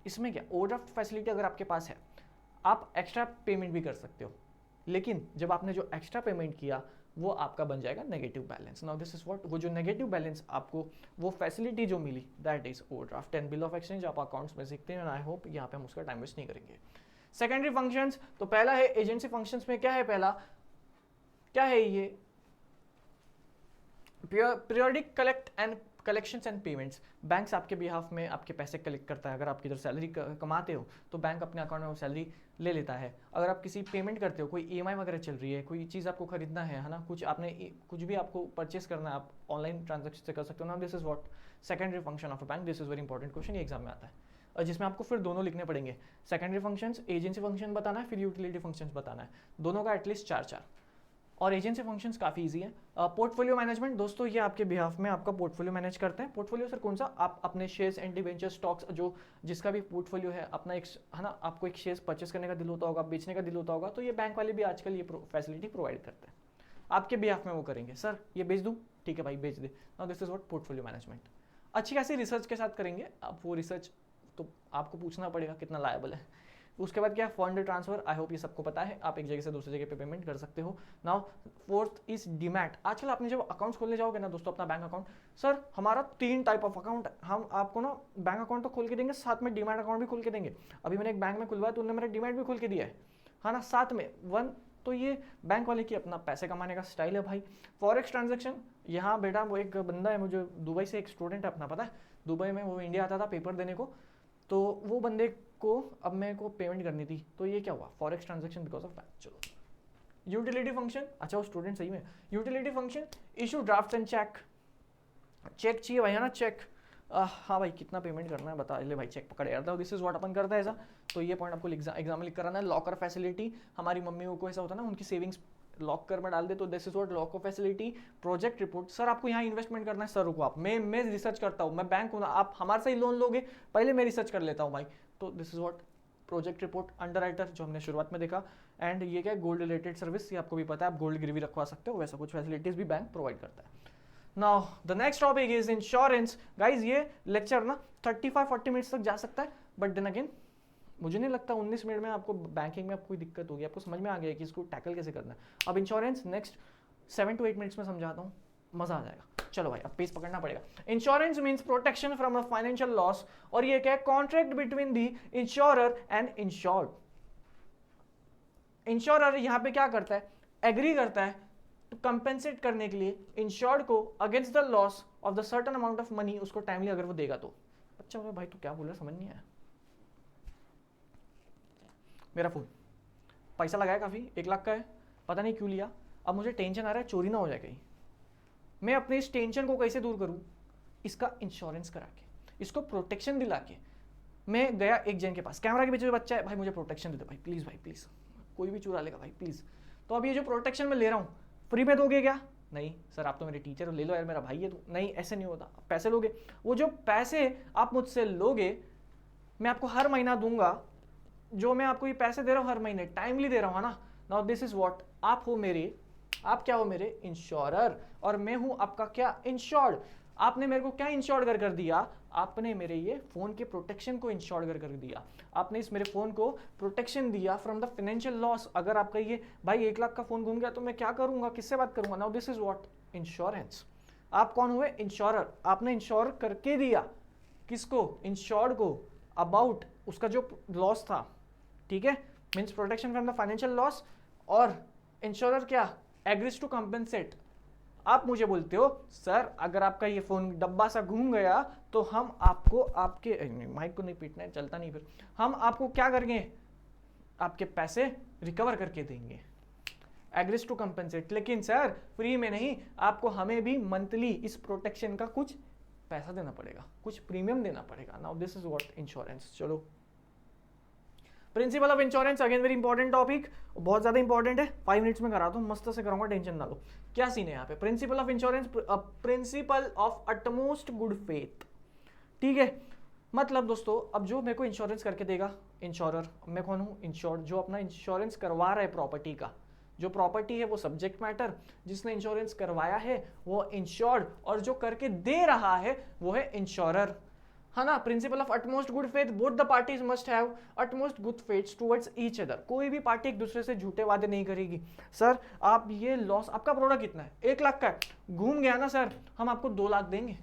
इसमें क्या, ओवरड्राफ्ट फैसिलिटी अगर आपके पास है आप एक्स्ट्रा पेमेंट भी कर सकते हो, लेकिन जब आपने जो एक्स्ट्रा पेमेंट किया वो आपका बन जाएगा negative balance. Now this is what, वो जो नेगेटिव बैलेंस आपको वो फैसिलिटी जो मिली that is overdraft and bill of exchange. आप अकाउंट्स में सीखते हैं, आई होप यहाँ पे हम उसका टाइम वेस्ट नहीं करेंगे। सेकेंडरी फंक्शंस, तो पहला है एजेंसी फंक्शंस में क्या है, पहला क्या है ये, periodic collections and payments. Banks आपके बिहाफ में आपके पैसे कलेक्ट करता है, अगर आप किधर सैलरी कमाते हो तो बैंक अपने अकाउंट में वो सैलरी ले लेता है। अगर आप किसी पेमेंट करते हो, कोई ईएमआई वगैरह चल रही है, कोई चीज़ आपको खरीदना है ना, कुछ आपने कुछ भी आपको परचेस करना है, आप ऑनलाइन ट्रांजेक्शन से कर सकते हो ना। This is what secondary function of a bank. This is very important question, ये एग्जाम में आता है, और जिसमें आपको फिर दोनों लिखने पड़ेंगे, सेकेंडरी फंक्शंस, एजेंसी फंक्शन बताना है, फिर यूटिलिटी फंक्शंस बताना है, दोनों का एटलीस्ट 4-4। और एजेंसी फंक्शंस काफ़ी इजी है। पोर्टफोलियो मैनेजमेंट, दोस्तों ये आपके बिहाफ में आपका पोर्टफोलियो मैनेज करते हैं। पोर्टफोलियो सर कौन सा, आप अपने शेयर्स एंड डिवेंचर स्टॉक्स, जो जिसका भी पोर्टफोलियो है अपना एक है ना, आपको एक शेयर्स परचेस करने का दिल होता होगा, बेचने का दिल होता होगा, तो ये बैंक वाले भी आजकल ये फैसिलिटी प्रोवाइड करते हैं, आपके बिहाफ में वो करेंगे। सर ये बेच दूँ, ठीक है भाई बेच दे। Now this is what portfolio management. अच्छी खासी रिसर्च के साथ करेंगे आप, वो रिसर्च तो आपको पूछना पड़ेगा कितना लायबल है। उसके बाद क्या, फंड ट्रांसफर, आई होप ये सबको पता है, आप एक जगह से दूसरी जगह पे पेमेंट कर सकते हो। Now fourth is demat. आजकल आपने जब अकाउंट्स खोलने जाओगे ना दोस्तों, अपना बैंक अकाउंट, सर हमारा 3 टाइप ऑफ अकाउंट है, हम आपको ना बैंक अकाउंट तो खोल के देंगे, साथ में डीमैट अकाउंट भी खोल के देंगे। अभी मैंने एक बैंक में खुलवाया तो उन्होंने मेरा डीमैट भी खोल के दिया है ना, साथ में 1। तो ये बैंक वाले की अपना पैसे कमाने का स्टाइल है भाई। फॉरेक्स ट्रांजेक्शन, यहाँ बेटा वो एक बंदा है, मुझे दुबई से एक स्टूडेंट है अपना, पता है दुबई में वो इंडिया आता था पेपर देने को, तो वो बंदे को अब मेरे को पेमेंट करनी थी, तो ये क्या हुआ, forex transaction because of bank. चलो यूटिलिटी फंक्शन, अच्छा वो स्टूडेंट सही में, utility function, issue draft and cheque. Cheque चाहिए भाई है ना, चेक, हाँ भाई कितना पेमेंट करना है बता, ले भाई चेक पकड़ यार दो, दिस इज व्हाट अपन करता है ऐसा। तो ये पॉइंट आपको एग्जाम में लिख कराना है। लॉकर फैसिलिटी, हमारी मम्मियों को ऐसा होता है ना, उनकी सेविंग्स लॉकर में डाल दे, तो this is what locker facility. Project report, sir आपको यहाँ इन्वेस्टमेंट करना है, सर रुको आप, मैं रिसर्च करता हूँ, मैं बैंक हूँ ना, आप हमारे से ही लोन लोगे, पहले मैं रिसर्च कर लेता हूँ भाई। तो this is what project report. Underwriter जो हमने शुरुआत में देखा, एंड ये क्या है, गोल्ड रिलेटेड सर्विस, ये आपको भी पता है, आप गोल्ड गिरवी रखवा सकते हो, वैसा कुछ फैसिलिटीज भी बैंक प्रोवाइड करता है। Now the next topic is insurance. Guys ये लेक्चर ना 35-40 मिनट्स तक जा सकता है, बट देन अगेन मुझे नहीं लगता 19 मिनट में आपको बैंकिंग में कोई दिक्कत होगी, आपको समझ में आ गया कि इसको टैकल कैसे करना है। अब इंश्योरेंस नेक्स्ट 7 to 8 मिनट्स में समझाता हूँ, मजा आ जाएगा। चलो भाई अब पेस पकड़ना पड़ेगा। Insurance means protection from a financial loss, और ये क्या है, contract between the insurer and insured. Insurer यहाँ पे क्या करता है, एग्री करता है तो कंपेंसेट करने के लिए इंश्योर्ड को against the loss of the certain amount of money, उसको टाइमली अगर वो देगा तो। अच्छा भाई तो क्या बोल रहा, समझ नहीं आया। मेरा फोन पैसा लगाया काफ़ी, 1 लाख का है, पता नहीं क्यों लिया, अब मुझे टेंशन आ रहा है चोरी ना हो जाए कहीं। मैं अपने इस टेंशन को कैसे दूर करूं, इसका इंश्योरेंस करा के, इसको प्रोटेक्शन दिला के। मैं गया एक जन के पास, कैमरा के पीछे बच्चा है, भाई मुझे प्रोटेक्शन दे दे भाई प्लीज़, भाई प्लीज़, कोई भी चुरा लेगा भाई प्लीज़। तो अब ये जो प्रोटेक्शन मैं ले रहा हूँ फ्री में दोगे क्या, नहीं सर आप तो मेरे टीचर हो, ले लो यार, मेरा भाई है तू। नहीं ऐसे नहीं होता, पैसे लोगे, वो जो पैसे आप मुझसे लोगे मैं आपको हर महीना दूंगा, जो मैं आपको ये पैसे दे रहा हूँ हर महीने टाइमली दे रहा हूँ ना। नाउ दिस इज व्हाट, आप हो मेरे, आप क्या हो मेरे इंश्योरर, और मैं हूं आपका क्या इंश्योर्ड। आपने मेरे को क्या इंश्योर्ड कर दिया, आपने मेरे ये फोन के प्रोटेक्शन को इंश्योर्ड कर दिया, आपने इस मेरे फोन को प्रोटेक्शन दिया फ्रॉम द फाइनेंशियल लॉस। अगर आपका ये भाई 1 लाख का फोन घूम गया तो मैं क्या करूंगा, किससे बात करूंगा। Now this is what insurance. आप कौन हुए, इंश्योरर। आपने इंश्योर करके दिया किसको, इंश्योर्ड को, अबाउट उसका जो लॉस था, ठीक है, means protection from the financial loss. और इंश्योरर क्या, एग्रीज टू कंपेंसेट। आप मुझे बोलते हो सर अगर आपका ये फोन डब्बा सा घूम गया तो हम आपको, आपके माइक को नहीं पीटना है, चलता नहीं फिर, हम आपको क्या करेंगे, आपके पैसे रिकवर करके देंगे, एग्रीज टू कंपेंसेट। लेकिन सर फ्री में नहीं, आपको हमें भी मंथली इस प्रोटेक्शन का कुछ पैसा देना पड़ेगा, कुछ प्रीमियम देना पड़ेगा। Now this is what insurance. चलो principle of insurance, again very important topic, बहुत ज्यादा इंपॉर्टेंट है, 5 मिनट्स में कराता हूँ, मस्त से कराऊंगा, टेंशन ना लो। क्या सीन है यहाँ पे, principal of insurance, principle of utmost good faith, ठीक है। मतलब दोस्तों अब जो मेरे को इंश्योरेंस करके देगा इंश्योरर, मैं कौन हूँ, इंश्योर्ड, जो अपना इंश्योरेंस करवा रहा है प्रॉपर्टी का, जो प्रॉपर्टी है वो सब्जेक्ट मैटर, जिसने इंश्योरेंस करवाया है वो इंश्योर्ड, और जो करके दे रहा है वो है इंश्योरर, है ना। Principle of utmost good faith, both the parties must have utmost good faith towards each other. कोई भी पार्टी एक दूसरे से झूठे वादे नहीं करेगी। सर आप ये लॉस, आपका प्रोडक्ट कितना है, 1 लाख का है, घूम गया ना सर, हम आपको 2 लाख देंगे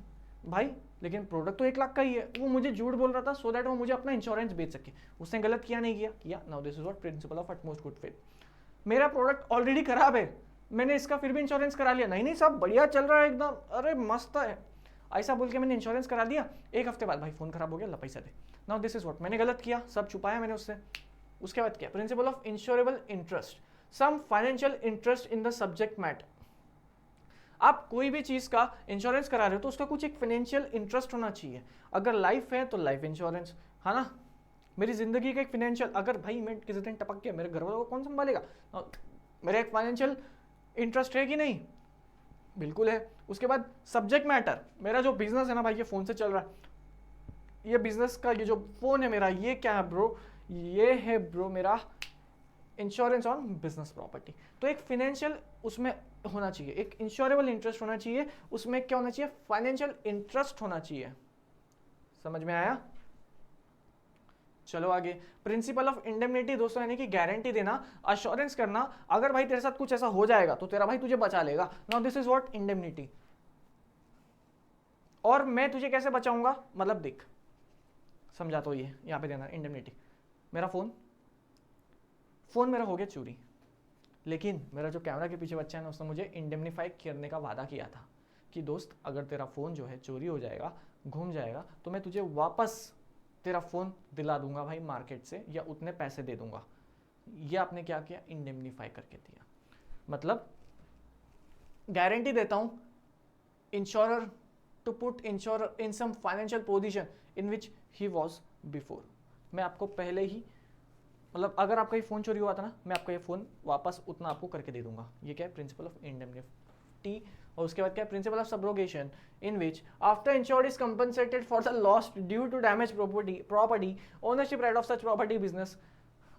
भाई, लेकिन प्रोडक्ट तो 1 लाख का ही है। वो मुझे झूठ बोल रहा था सो दैट वो मुझे अपना इंश्योरेंस बेच सके। उसने गलत किया, नहीं किया, किया। Now this is what principle of utmost good faith. मेरा प्रोडक्ट ऑलरेडी खराब है, मैंने इसका फिर भी इंश्योरेंस करा लिया, नहीं नहीं सब बढ़िया चल रहा है एकदम, अरे मस्त है, ऐसा बोल के मैंने इंश्योरेंस करा दिया, 1 हफ्ते बाद भाई फोन खराब हो गया, ला पैसा दे। नाउ दिस इज व्हाट, मैंने गलत किया, सब छुपाया मैंने उससे। उसके बाद क्या, principle of insurable interest, some financial interest in the subject matter. आप कोई भी चीज का इंश्योरेंस करा रहे हो तो उसका कुछ एक फाइनेंशियल इंटरेस्ट होना चाहिए। अगर लाइफ है तो लाइफ इंश्योरेंस, है ना, मेरी जिंदगी का एक फाइनेंशियल, अगर भाई मैं किसी दिन टपक गया, मेरे घर वालों को कौन संभालेगा, मेरा एक फाइनेंशियल इंटरेस्ट है कि नहीं, बिल्कुल है। उसके बाद सब्जेक्ट मैटर, मेरा जो बिजनेस है ना भाई, ये फोन से चल रहा है, ये बिजनेस का ये जो फोन है मेरा, ये क्या है ब्रो, ये है ब्रो मेरा इंश्योरेंस ऑन बिजनेस प्रॉपर्टी। तो एक फाइनेंशियल उसमें होना चाहिए, एक इंश्योरेबल इंटरेस्ट होना चाहिए, उसमें क्या होना चाहिए, फाइनेंशियल इंटरेस्ट होना चाहिए। समझ में आया, चलो आगे। प्रिंसिपल ऑफ इंडेमनिटी दोस्तों, यानी कि गारंटी देना, अश्योरेंस करना, अगर भाई तेरे साथ कुछ ऐसा हो जाएगा तो तेरा भाई तुझे बचा लेगा। Now this is what indemnity. और मैं तुझे कैसे बचाऊंगा, मतलब देख समझा, तो ये यहां पे देना इंडेमनिटी। मेरा फोन मेरा हो गया चोरी, लेकिन मेरा जो कैमरा के पीछे बच्चा है ना, उसने मुझे इंडेमनीफाई करने का वादा किया था कि दोस्त अगर तेरा फोन जो है चोरी हो जाएगा, घूम जाएगा, तो मैं तुझे वापस तेरा फोन दिला दूंगा भाई मार्केट से, या उतने पैसे दे दूंगा। ये आपने क्या किया, इंडेमनीफाई करके दिया, मतलब गारंटी देता हूं insurer to put insurer in some financial position in which he was before. मैं आपको पहले ही, मतलब अगर आपका ये फोन चोरी हुआ था ना, मैं आपका ये फोन वापस उतना आपको करके दे दूंगा। ये क्या है, प्रिंसिपल ऑफ इंडेमनिटी। और उसके बाद क्या है, principle of subrogation, in which after insured is compensated for the loss due to damage property ownership right of such property business.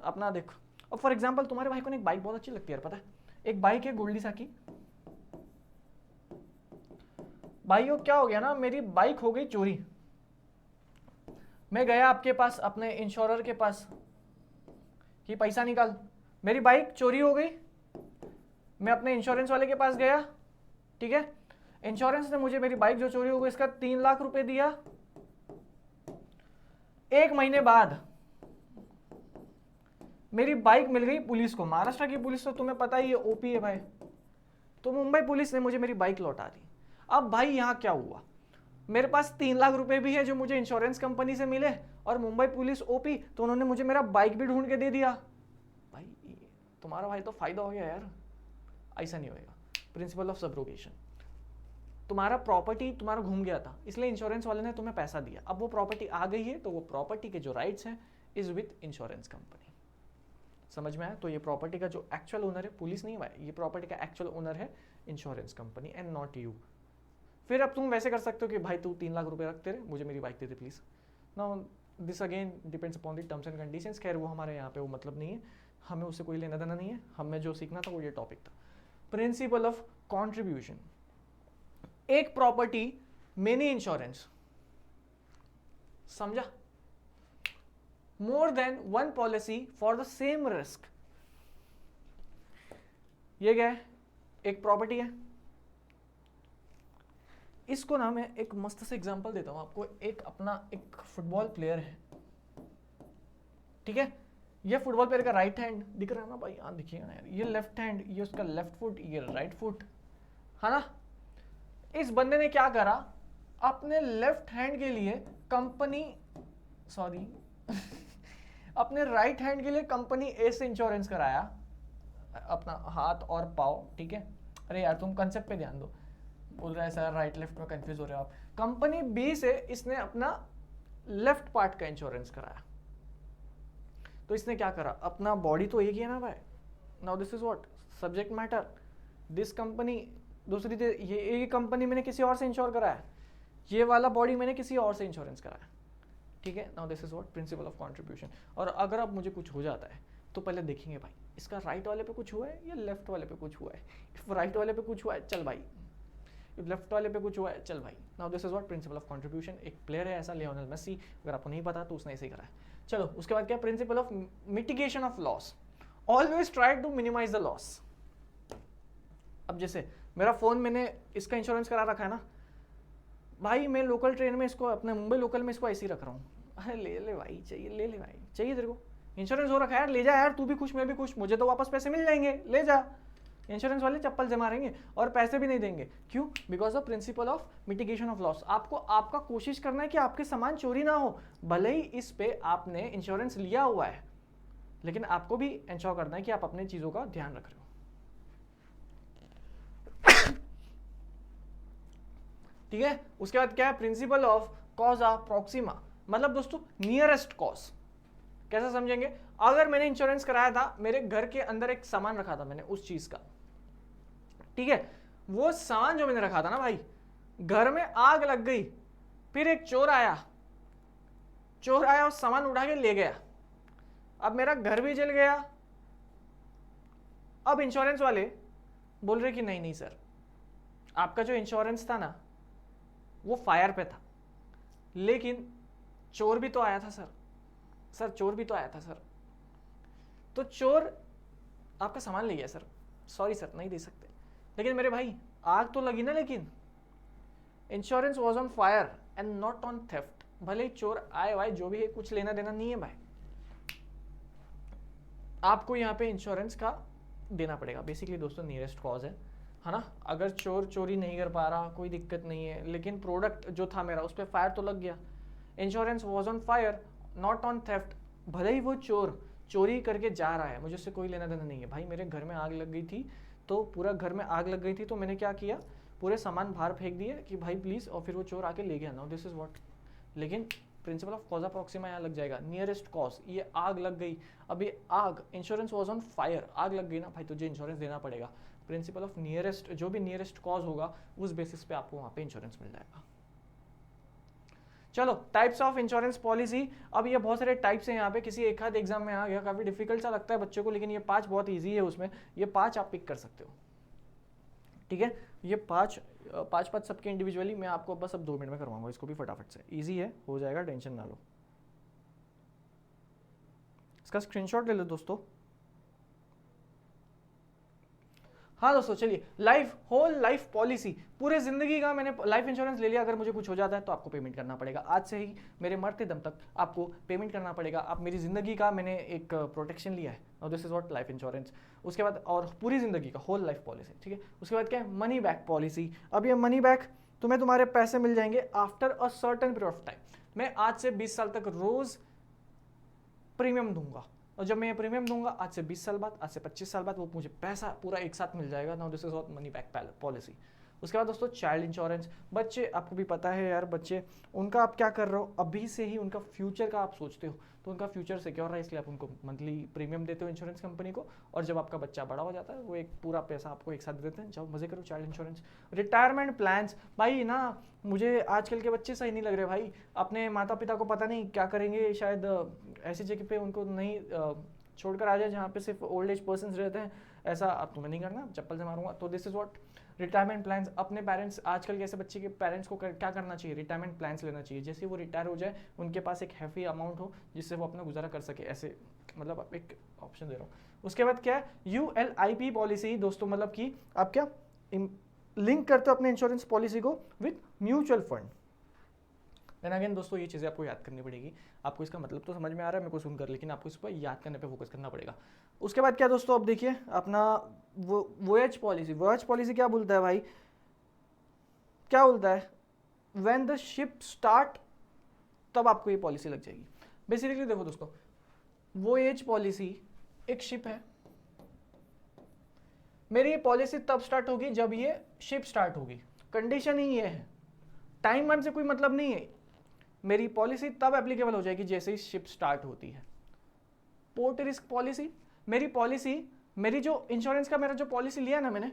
अपना देखो, और फॉर एग्जाम्पल तुम्हारे भाई को एक बाइक बहुत अच्छी लगती है यार, पता है, एक बाइक है गोल्डी सा की, भाइयों क्या हो गया ना, मेरी बाइक हो गई चोरी। मैं गया आपके पास, अपने इंश्योरर के पास, कि पैसा निकाल, मेरी बाइक चोरी हो गई। मैं अपने इंश्योरेंस वाले के पास गया, ठीक है, इंश्योरेंस ने मुझे मेरी बाइक जो चोरी हो गई इसका 3 लाख रुपए दिया। 1 महीने बाद मेरी बाइक मिल गई पुलिस को। महाराष्ट्र की पुलिस तो तुम्हें पता ही है, ओपी है भाई, तो मुंबई पुलिस ने मुझे मेरी बाइक लौटा दी। अब भाई यहां क्या हुआ, मेरे पास 3 लाख रुपए भी है जो मुझे इंश्योरेंस कंपनी से मिले, और मुंबई पुलिस ओपी, तो उन्होंने मुझे मेरा बाइक भी ढूंढ के दे दिया। भाई तुम्हारा भाई तो फायदा हो गया यार, ऐसा नहीं होएगा। प्रिंसिपल ऑफ सबरोगेशन, तुम्हारा प्रॉपर्टी तुम्हारा घूम गया था, इसलिए इंश्योरेंस वाले ने तुम्हें पैसा दिया, अब वो प्रॉपर्टी आ गई है, तो वो प्रॉपर्टी के जो राइट्स हैं इज विथ इंश्योरेंस कंपनी। समझ में आया, तो ये प्रॉपर्टी का जो एक्चुअल ओनर है पुलिस नहीं हुआ है, ये प्रॉपर्टी का एक्चुअल ओनर है insurance company and not you. फिर अब तुम वैसे कर सकते हो कि भाई तू 3 लाख रुपए रखते रहे, मुझे मेरी bike they they please. Now this again depends upon the terms and conditions. खैर वो हमारे यहाँ पे वो मतलब नहीं है, हमें उससे कोई लेना देना नहीं है, हमें जो सीखना था वो ये टॉपिक था। Principle of contribution. एक प्रॉपर्टी मेनी इंश्योरेंस, समझा? More than one policy for the same risk. ये क्या है? एक प्रॉपर्टी है, इसको ना मैं एक मस्त से एग्जांपल देता हूं आपको। एक अपना एक फुटबॉल प्लेयर है, ठीक है? ये फुटबॉल प्लेयर का राइट हैंड दिख रहा है ना भाई, हाँ दिखिएगा ना यार, ये लेफ्ट हैंड, ये उसका लेफ्ट फुट, ये राइट फुट, है ना? इस बंदे ने क्या करा, अपने लेफ्ट हैंड के लिए कंपनी सॉरी अपने राइट हैंड के लिए कंपनी ए से इंश्योरेंस कराया, अपना हाथ और पाव, ठीक है? अरे यार तुम कंसेप्ट पे ध्यान दो, बोल रहा है सर राइट लेफ्ट में कंफ्यूज हो रहे हो आप। कंपनी बी से इसने अपना लेफ्ट पार्ट का इंश्योरेंस कराया। तो इसने क्या करा, अपना बॉडी तो एक ही है ना भाई। Now this is what subject matter, this company दूसरी ये कंपनी मैंने किसी और से इंश्योर कराया, ये वाला बॉडी मैंने किसी और से इंश्योरेंस कराया, ठीक है? Now this is what principle of contribution. और अगर अब मुझे कुछ हो जाता है तो पहले देखेंगे भाई इसका राइट वाले पे कुछ हुआ है या लेफ्ट वाले पे कुछ हुआ है। इफ राइट वाले पे कुछ हुआ है चल भाई, इफ लेफ्ट वाले पे कुछ हुआ है चल भाई। Now this is what principle of contribution. एक प्लेयर है ऐसा लियोनेल मेसी, अगर आपको नहीं पता तो उसने ऐसे ही करा है। चलो उसके बाद क्या, principle of mitigation of loss. Always try to minimise the loss. अब जैसे मेरा फोन मैंने इसका इंश्योरेंस करा रखा है ना भाई, मैं लोकल ट्रेन में इसको अपने मुंबई लोकल में इसको ऐसे ही रख रहा हूँ। अरे ले ले भाई, चाहिए ले ले भाई, चाहिए तेरे को इंश्योरेंस हो रखा है यार, ले जा यार, तू भी खुश मैं भी खुश, मुझे तो वापस पैसे मिल जाएंगे, ले जा। इंश्योरेंस वाले चप्पल से मारेंगे और पैसे भी नहीं देंगे, क्यों? Because of principal of mitigation of loss. आपको आपका कोशिश करना है कि आपके सामान चोरी ना हो, भले ही इस पे आपने इंश्योरेंस लिया हुआ है, लेकिन आपको भी इंश्योर करना है कि आप अपने चीजों का ध्यान रख रहे हो। ठीक है? उसके बाद क्या है, प्रिंसिपल ऑफ कॉजा प्रॉक्सिमा, मतलब दोस्तों नियरेस्ट कॉज। कैसे समझेंगे? अगर मैंने इंश्योरेंस कराया था, मेरे घर के अंदर एक सामान रखा था मैंने उस चीज का, ठीक है? वो सामान जो मैंने रखा था ना भाई, घर में आग लग गई, फिर एक चोर आया और सामान उठा के ले गया, अब मेरा घर भी जल गया। अब इंश्योरेंस वाले बोल रहे कि नहीं नहीं सर, आपका जो इंश्योरेंस था ना वो फायर पे था, लेकिन चोर भी तो आया था सर चोर भी तो आया था सर, तो चोर आपका सामान ले गया सर, सॉरी सर नहीं दे सकते। लेकिन मेरे भाई आग तो लगी ना, लेकिन insurance was on fire and not on theft. भले ही चोर आए भाई, जो भी है, कुछ लेना देना नहीं है भाई, आपको यहाँ पे इंश्योरेंस का देना पड़ेगा। बेसिकली दोस्तों नियरेस्ट कॉज है ना? अगर चोर चोरी नहीं कर पा रहा कोई दिक्कत नहीं है, लेकिन प्रोडक्ट जो था मेरा उस पर फायर तो लग गया, insurance was on fire not on theft. भले ही वो चोर चोरी करके जा रहा है, मुझे उससे कोई लेना देना नहीं है भाई। मेरे घर में आग लग गई थी, तो पूरा घर में आग लग गई थी, तो मैंने क्या किया, पूरे सामान बाहर फेंक दिए कि भाई प्लीज, और फिर वो चोर आके ले गया। नाउ दिस इज व्हाट, लेकिन प्रिंसिपल ऑफ कॉजा प्रॉक्सिमा यहाँ लग जाएगा, नियरेस्ट कॉज। ये आग लग गई, अब ये आग, इंश्योरेंस वाज ऑन फायर, आग लग गई ना भाई, तुझे इंश्योरेंस देना पड़ेगा। प्रिंसिपल ऑफ नियरेस्ट, जो भी नियरेस्ट कॉज होगा उस बेसिस पे आपको वहां पे इंश्योरेंस मिल जाएगा। चलो टाइप्स ऑफ इंश्योरेंस पॉलिसी। अब ये बहुत सारे टाइप्स हैं यहाँ पे, किसी एक आध एग्जाम में आ गया, काफी डिफिकल्ट सा लगता है बच्चों को, लेकिन ये 5 बहुत ईजी है, उसमें ये 5 आप पिक कर सकते हो, ठीक है? ये 5 सबके इंडिविजुअली मैं आपको बस अब 2 मिनट में करवाऊंगा इसको भी फटाफट से, इजी है, हो जाएगा, टेंशन ना लो। इसका स्क्रीनशॉट ले लो दोस्तों। हाँ दोस्तों चलिए, लाइफ होल लाइफ पॉलिसी, पूरे जिंदगी का मैंने लाइफ इंश्योरेंस ले लिया, अगर मुझे कुछ हो जाता है तो आपको पेमेंट करना पड़ेगा। आज से ही मेरे मरते दम तक आपको पेमेंट करना पड़ेगा। आप मेरी जिंदगी का मैंने एक प्रोटेक्शन लिया है, और this is what life insurance. उसके बाद और पूरी जिंदगी का होल लाइफ पॉलिसी, ठीक है? उसके बाद क्या है, मनी बैक पॉलिसी। अब ये मनी बैक, तुम्हें तुम्हारे पैसे मिल जाएंगे after a certain period of time. मैं आज से 20 साल तक रोज प्रीमियम दूंगा, और जब मैं ये प्रीमियम दूंगा आज से 20 साल बाद, आज से 25 साल बाद, वो मुझे पैसा पूरा एक साथ मिल जाएगा। Now this is what money back policy. उसके बाद दोस्तों चाइल्ड इंश्योरेंस, बच्चे आपको भी पता है यार, बच्चे उनका आप क्या कर रहे हो, अभी से ही उनका फ्यूचर का आप सोचते हो, तो उनका फ्यूचर सिक्योर है, इसलिए आप उनको मंथली प्रीमियम देते हो इंश्योरेंस कंपनी को, और जब आपका बच्चा बड़ा हो जाता है वो एक पूरा पैसा आपको एक साथ दे देते हैं, जाओ मजे करो चाइल्ड इंश्योरेंस। रिटायरमेंट प्लान्स, भाई ना मुझे आजकल के बच्चे सही नहीं लग रहे भाई, अपने माता पिता को पता नहीं क्या करेंगे, शायद ऐसी जगह पे उनको नहीं छोड़कर आ जाए जहाँ पे सिर्फ ओल्ड एज पर्सन रहते हैं, ऐसा अब तुम्हें नहीं करना, चप्पल से मारूंगा। तो this is what retirement plans, अपने पेरेंट्स, आजकल के ऐसे बच्चे के पेरेंट्स को क्या करना चाहिए, रिटायरमेंट प्लान्स लेना चाहिए, जैसे वो रिटायर हो जाए उनके पास एक हैवी अमाउंट हो जिससे वो अपना गुजारा कर सके, ऐसे मतलब आप एक ऑप्शन दे रहा हूँ। उसके बाद क्या है ULIP पॉलिसी दोस्तों, मतलब कि आप क्या लिंक करते हो अपने इंश्योरेंस पॉलिसी को with mutual fund. Then again दोस्तों ये चीज़ें आपको याद करनी पड़ेगी, आपको इसका मतलब तो समझ में आ रहा है मेरे को सुनकर, लेकिन आपको इस पर याद करने पे फोकस करना पड़ेगा। उसके बाद क्या दोस्तों, अब देखिए अपना वोयज पॉलिसी, वोयज पॉलिसी क्या बोलता है भाई, क्या बोलता है, व्हेन द शिप स्टार्ट तब आपको ये पॉलिसी लग जाएगी। बेसिकली देखो दोस्तों, वोयज पॉलिसी एक शिप है, मेरी ये पॉलिसी तब स्टार्ट होगी जब ये शिप स्टार्ट होगी, कंडीशन ही ये है, टाइम वाइम से कोई मतलब नहीं है, मेरी पॉलिसी तब एप्लीकेबल हो जाएगी जैसे ही शिप स्टार्ट होती है। पोर्ट रिस्क पॉलिसी, मेरी पॉलिसी, मेरी जो इंश्योरेंस का मेरा जो पॉलिसी लिया ना मैंने,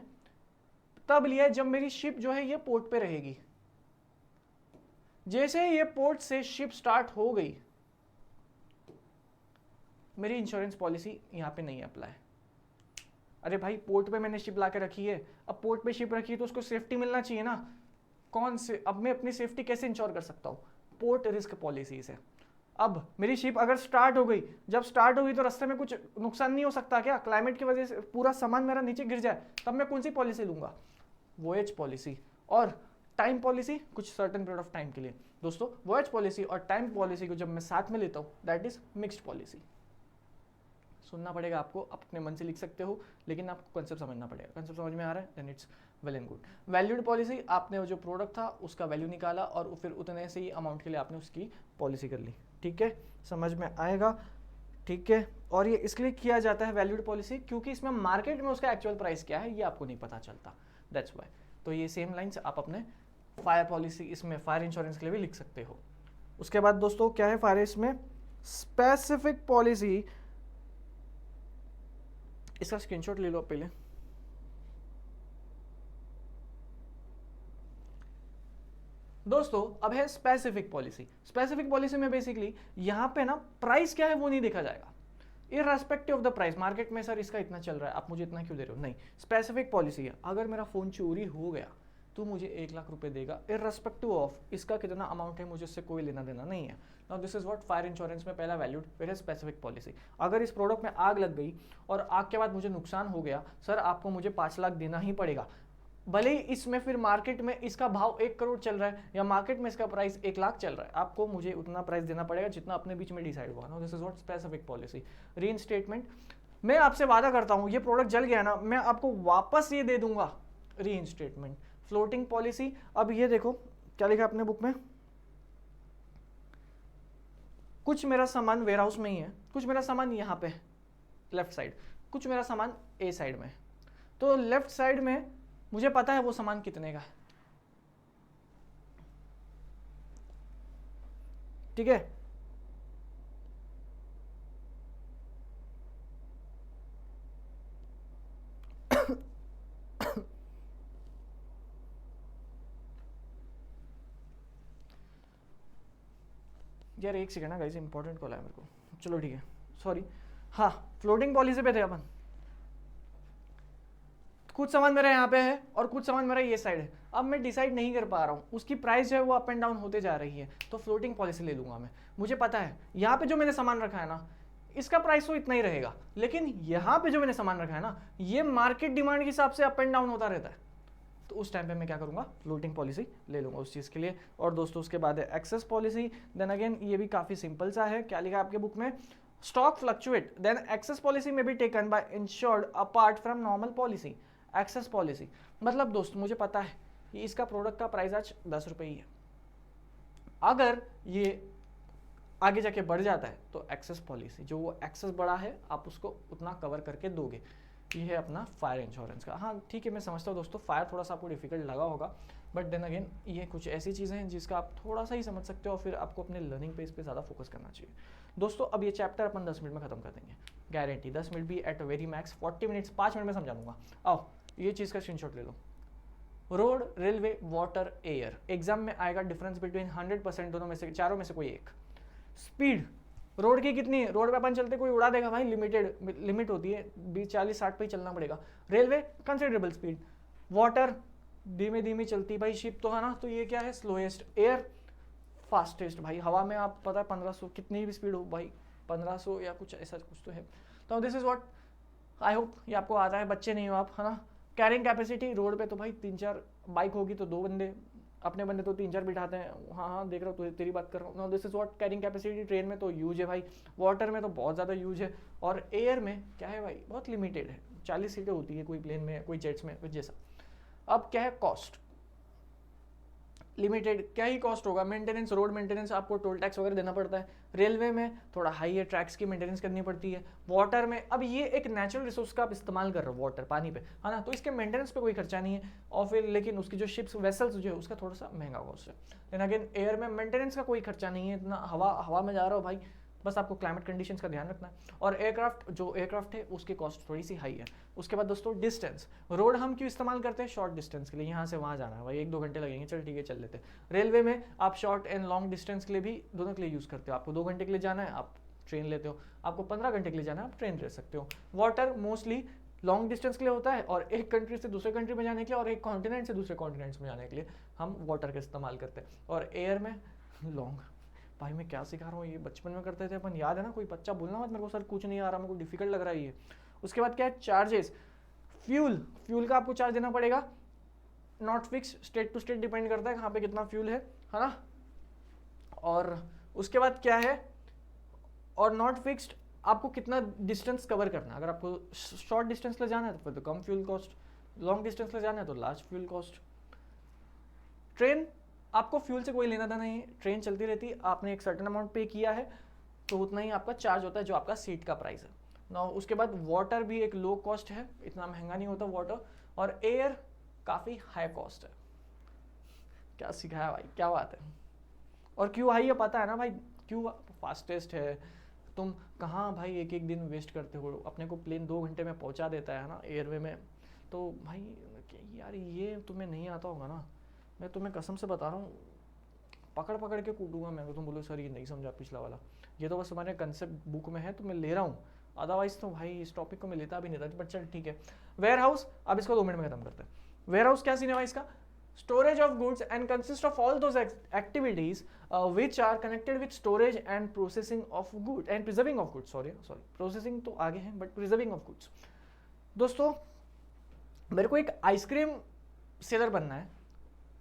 तब लिया है जब मेरी शिप जो है ये पोर्ट पे रहेगी, जैसे ही ये पोर्ट से शिप स्टार्ट हो गई मेरी इंश्योरेंस पॉलिसी यहां पे नहीं अप्लाई। अरे भाई पोर्ट पे मैंने शिप ला के रखी है, अब पोर्ट पे शिप रखी है तो उसको सेफ्टी मिलना चाहिए ना, कौन से, अब मैं अपनी सेफ्टी कैसे इंश्योर कर सकता हूँ, पोर्ट रिस्क पॉलिसी से। अब मेरी शिप अगर स्टार्ट हो गई, जब स्टार्ट होगी तो रास्ते में कुछ नुकसान नहीं हो सकता क्या, क्लाइमेट की वजह से पूरा सामान मेरा नीचे गिर जाए, तब मैं कौन सी पॉलिसी लूंगा, वोयज पॉलिसी। और टाइम पॉलिसी कुछ सर्टेन पीरियड ऑफ टाइम के लिए। दोस्तों वोयज पॉलिसी और टाइम पॉलिसी को जब मैं साथ में लेता हूँ दैट इज मिक्स्ड पॉलिसी। सुनना पड़ेगा आपको, आप अपने मन से लिख सकते हो, लेकिन आपको कंसेप्ट समझना पड़ेगा, कंसेप्ट समझ में आ रहा है then it's well and good. Valued policy, आपने जो प्रोडक्ट था उसका वैल्यू निकाला और फिर उतने से ही अमाउंट के लिए आपने उसकी पॉलिसी कर ली, ठीक है, समझ में आएगा, ठीक है। और ये इसलिए किया जाता है वैल्यूड पॉलिसी क्योंकि इसमें मार्केट में उसका एक्चुअल प्राइस क्या है ये आपको नहीं पता चलता, दैट्स वाई। तो ये सेम लाइन्स आप अपने फायर पॉलिसी, इसमें फायर इंश्योरेंस के लिए भी लिख सकते हो। उसके बाद दोस्तों क्या है फायर, इसमें स्पेसिफिक पॉलिसी, इसका स्क्रीनशॉट ले लो पहले। दोस्तों अब है स्पेसिफिक पॉलिसी। स्पेसिफिक पॉलिसी में बेसिकली यहां पे ना प्राइस क्या है वो नहीं देखा जाएगा, irrespective of the price, market में सर इसका इतना चल रहा है आप मुझे इतना क्यों दे रहे हो, नहीं, स्पेसिफिक पॉलिसी है, अगर मेरा फोन चोरी हो गया तो मुझे 1 लाख रुपए देगा, इररेस्पेक्टिव ऑफ इसका कितना अमाउंट है, मुझे उससे कोई लेना देना नहीं है। Now this is what fire insurance में पहला वैल्यूड, फिर है स्पेसिफिक पॉलिसी। अगर इस प्रोडक्ट में आग लग गई और आग के बाद मुझे नुकसान हो गया, सर आपको मुझे 5 लाख देना ही पड़ेगा, भले ही इसमें फिर मार्केट में इसका भाव 1 करोड़ चल रहा है या मार्केट में इसका प्राइस 1 लाख चल रहा है, आपको मुझे उतना प्राइस देना पड़ेगा जितना अपने बीच में डिसाइड हुआ। Now this is what specific policy. Reinstatement, मैं आपसे वादा करता हूं ये प्रोडक्ट जल गया ना मैं आपको वापस ये दे दूंगा, रीइंस्टेटमेंट। फ्लोटिंग पॉलिसी, अब ये देखो क्या लिखा अपने बुक में, कुछ मेरा सामान वेयर हाउस में ही है, कुछ मेरा सामान यहाँ पे लेफ्ट साइड, कुछ मेरा सामान ए साइड में, तो लेफ्ट साइड में मुझे पता है वो सामान कितने का है, ठीक है, यार एक सेकंड ना गाइस, इंपॉर्टेंट कॉल है मेरे को, चलो ठीक है सॉरी। हाँ फ्लोटिंग पॉलिसी पे थे अपन, कुछ सामान मेरा यहाँ पे है और कुछ सामान मेरा ये साइड है, अब मैं डिसाइड नहीं कर पा रहा हूँ, उसकी प्राइस जो है वो अप एंड डाउन होते जा रही है, तो फ्लोटिंग पॉलिसी ले लूंगा मैं। मुझे पता है यहाँ पे जो मैंने सामान रखा है ना इसका प्राइस तो इतना ही रहेगा, लेकिन यहाँ पे जो मैंने सामान रखा है ना ये मार्केट डिमांड के हिसाब से अप एंड डाउन होता रहता है, तो उस टाइम पे मैं क्या करूंगा, फ्लोटिंग पॉलिसी ले लूंगा उस चीज़ के लिए। और दोस्तों उसके बाद है एक्सेस पॉलिसी, देन अगेन ये भी काफ़ी सिंपल सा है, क्या लिखा है आपके बुक में, stock fluctuate then excess policy में be taken by insured apart from normal policy. Excess policy मतलब दोस्त मुझे पता है कि इसका प्रोडक्ट का प्राइस आज 10 रुपये ही है, अगर ये आगे जाके बढ़ जाता है तो एक्सेस पॉलिसी, जो वो एक्सेस बढ़ा है आप उसको उतना कवर करके दोगे, ये है अपना फायर इंश्योरेंस का। हाँ ठीक है, मैं समझता हूँ दोस्तों फायर थोड़ा सा आपको डिफिकल्ट लगा होगा, बट देन अगेन ये कुछ ऐसी चीज़ें हैं जिसका आप थोड़ा सा ही समझ सकते हो और फिर आपको अपने लर्निंग पे इस पर ज़्यादा फोकस करना चाहिए दोस्तों। अब ये चैप्टर अपन 10 मिनट में खत्म कर देंगे, गारंटी 10 मिनट भी at very max, 40 minutes 5 minute में समझा दूंगा। आओ ये चीज़ का स्क्रीनशॉट ले लो। Road, railway, water, air, exam में आएगा डिफरेंस बिटवीन 100% दोनों में से, चारों में से कोई एक। स्पीड रोड की कितनी, रोड पे अपन चलते कोई उड़ा देगा भाई, लिमिटेड लिमिट होती है 20 40 60 पे ही चलना पड़ेगा। रेलवे कंसिडरेबल स्पीड, वाटर धीमे धीमे चलती भाई शिप तो है ना, तो ये क्या है स्लोएस्ट। एयर फास्टेस्ट भाई, हवा में आप पता है 1500 कितनी भी स्पीड हो भाई, 1500 या कुछ ऐसा कुछ तो है। तो this is what I hope ये आपको आता है, बच्चे नहीं हो आप है ना। कैरिंग कैपेसिटी रोड पे तो भाई 3-4 बाइक होगी तो 2 बंदे, अपने बंदे तो 3-4 बिठाते हैं। हाँ हाँ देख रहा हूँ तेरी बात कर रहा हूँ। This is what carrying capacity. Train में तो यूज है भाई, वाटर में तो बहुत ज़्यादा यूज है, और एयर में क्या है भाई बहुत लिमिटेड है, 40 सीटें होती है कोई प्लेन में कोई जेट्स में कुछ जैसा। अब क्या है कॉस्ट, लिमिटेड क्या ही कॉस्ट होगा। मेंटेनेंस, रोड मेंटेनेंस आपको टोल टैक्स वगैरह देना पड़ता है। रेलवे में थोड़ा हाई है, ट्रैक्स की मेंटेनेंस करनी पड़ती है। वाटर में अब ये एक नेचुरल रिसोर्स का आप इस्तेमाल कर रहे हो वाटर पानी पे है ना, तो इसके मेंटेनेंस पे कोई खर्चा नहीं है, और फिर लेकिन उसकी जो शिप्स वेसल्स जो है उसका थोड़ा सा महंगा कॉस्ट है। लेकिन अगेन एयर में मेंटेनेंस का कोई खर्चा नहीं है इतना, हवा में जा रहा हो भाई, बस आपको क्लाइमेट कंडीशंस का ध्यान रखना है। और एयरक्राफ्ट जो एयरक्राफ्ट है उसकी कॉस्ट थोड़ी सी हाई है। उसके बाद दोस्तों डिस्टेंस, रोड हम क्यों इस्तेमाल करते हैं, शॉर्ट डिस्टेंस के लिए, यहाँ से वहाँ जाना है भाई 1-2 घंटे लगेंगे, चल ठीक है चल लेते हैं। रेलवे में आप शॉर्ट एंड लॉन्ग डिस्टेंस के लिए भी दोनों के लिए यूज़ करते हो, आपको 2 घंटे के लिए जाना है आप ट्रेन लेते हो, आपको 15 घंटे के लिए जाना है आप ट्रेन ले सकते हो। वाटर मोस्टली लॉन्ग डिस्टेंस के लिए होता है, और एक कंट्री से दूसरे कंट्री में जाने के लिए और एक कॉन्टिनेंट से दूसरे कॉन्टिनेंट्स में जाने के लिए हम वाटर का इस्तेमाल करते हैं। और एयर में लॉन्ग, भाई मैं क्या सिखा रहा हूँ, ये बचपन में करते थे अपन, याद है ना, कोई बच्चा बोलना मत मेरे को सर कुछ नहीं आ रहा, मेरे को डिफिकल्ट लग रहा है ये। उसके बाद क्या है चार्जेस, फ्यूल का आपको चार्ज देना पड़ेगा, not fix, state to state depend करता है कहाँ पे कितना फ्यूल है ना। और उसके बाद क्या है, और नॉट फिक्स्ड आपको कितना डिस्टेंस कवर करना है, अगर आपको शॉर्ट डिस्टेंस ले जाना है तो फिर तो कम फ्यूल कॉस्ट, लॉन्ग डिस्टेंस ले जाना है तो लार्ज फ्यूल कॉस्ट। ट्रेन आपको फ्यूल से कोई लेना देना नहीं है, ट्रेन चलती रहती है, आपने एक सर्टेन अमाउंट पे किया है तो उतना ही आपका चार्ज होता है जो आपका सीट का प्राइस है ना। उसके बाद वाटर भी एक लो कॉस्ट है, इतना महंगा नहीं होता वाटर। और एयर काफ़ी हाई कॉस्ट है। क्या सिखाया भाई, क्या बात है। और क्यों हाई है पता है ना भाई, क्यों फास्टेस्ट है। तुम कहाँ भाई एक एक दिन वेस्ट करते हो, अपने को प्लेन 2 घंटे में पहुँचा देता है ना एयरवे में, तो भाई यार ये तुम्हें नहीं आता होगा ना, मैं तुम्हें कसम से बता रहा हूँ, पकड़ पकड़ के कूटूंगा मैं, तो तुम बोलो सर ये नहीं समझा पिछला वाला, ये तो बस हमारे कंसेप्ट बुक में है तो मैं ले रहा हूँ, अदरवाइज तो भाई इस टॉपिक को मैं लेता भी नहीं था। बट चल ठीक है। वेयर हाउस, अब इसको 2 मिनट में खत्म करते हैं। वेयर हाउस क्या सीन है भाई इसका, storage of goods and consist of all those activities which are connected with storage and processing of good and preserving of goods, sorry processing तो आगे है बट प्रिजर्विंग ऑफ गुड्स। दोस्तों मेरे को एक आइसक्रीम सेलर बनना है,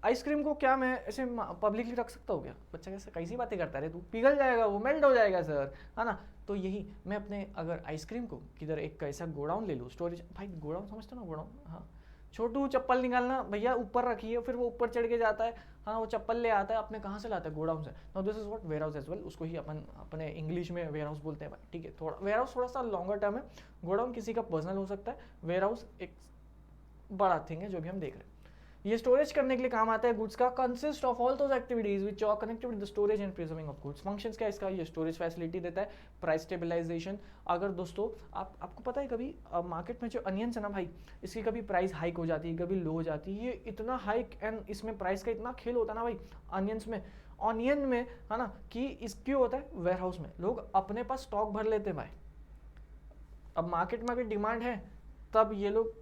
आइसक्रीम को क्या मैं ऐसे पब्लिकली रख सकता हूँ क्या, बच्चा कैसे कैसी बातें करता है, तू पिघल जाएगा वो, मेल्ट हो जाएगा सर, है ना। तो यही मैं अपने अगर आइसक्रीम को किधर एक ऐसा गोडाउन ले लूँ, स्टोरेज, भाई गोडाउन समझते हो ना, गोडाउन, हाँ छोटू चप्पल निकालना भैया ऊपर रखिए, फिर वो ऊपर चढ़ के जाता है, हाँ वो चप्पल ले आता है, अपने कहाँ से लाता है गोडाउन से। Now this is what warehouse as well, उसको ही अपन अपने इंग्लिश में वेयर हाउस बोलते हैं भाई, ठीक है। थोड़ा वेयर हाउस थोड़ा सा लॉन्गर टर्म है, गोडाउन किसी का पर्सनल हो सकता है, वेयर हाउस एक बड़ा थिंग है जो भी हम देख रहे हैं। ये स्टोरेज करने के लिए काम आता है गुड्स का, consist of all those activities which are connected with the storage and preserving of goods. Functions क्या है इसका, ये स्टोरेज फैसिलिटी देता है, प्राइस स्टेबलाइजेशन। अगर दोस्तों आपको पता है कभी मार्केट में जो अनियंस है ना भाई, इसकी कभी प्राइस हाइक हो जाती है कभी लो हो जाती है, ये इतना हाइक एंड इसमें प्राइस का इतना खेल होता है ना भाई अनियंस में, ऑनियन में, है ना, कि इस क्यों होता है, वेयर हाउस में लोग अपने पास स्टॉक भर लेते हैं भाई। अब मार्केट में अगर डिमांड है तब ये लोग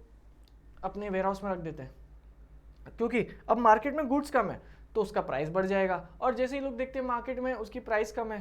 अपने वेयर हाउस में रख देते हैं, क्योंकि अब मार्केट में गुड्स कम है तो उसका प्राइस बढ़ जाएगा, और जैसे ही लोग देखते हैं मार्केट में उसकी प्राइस कम है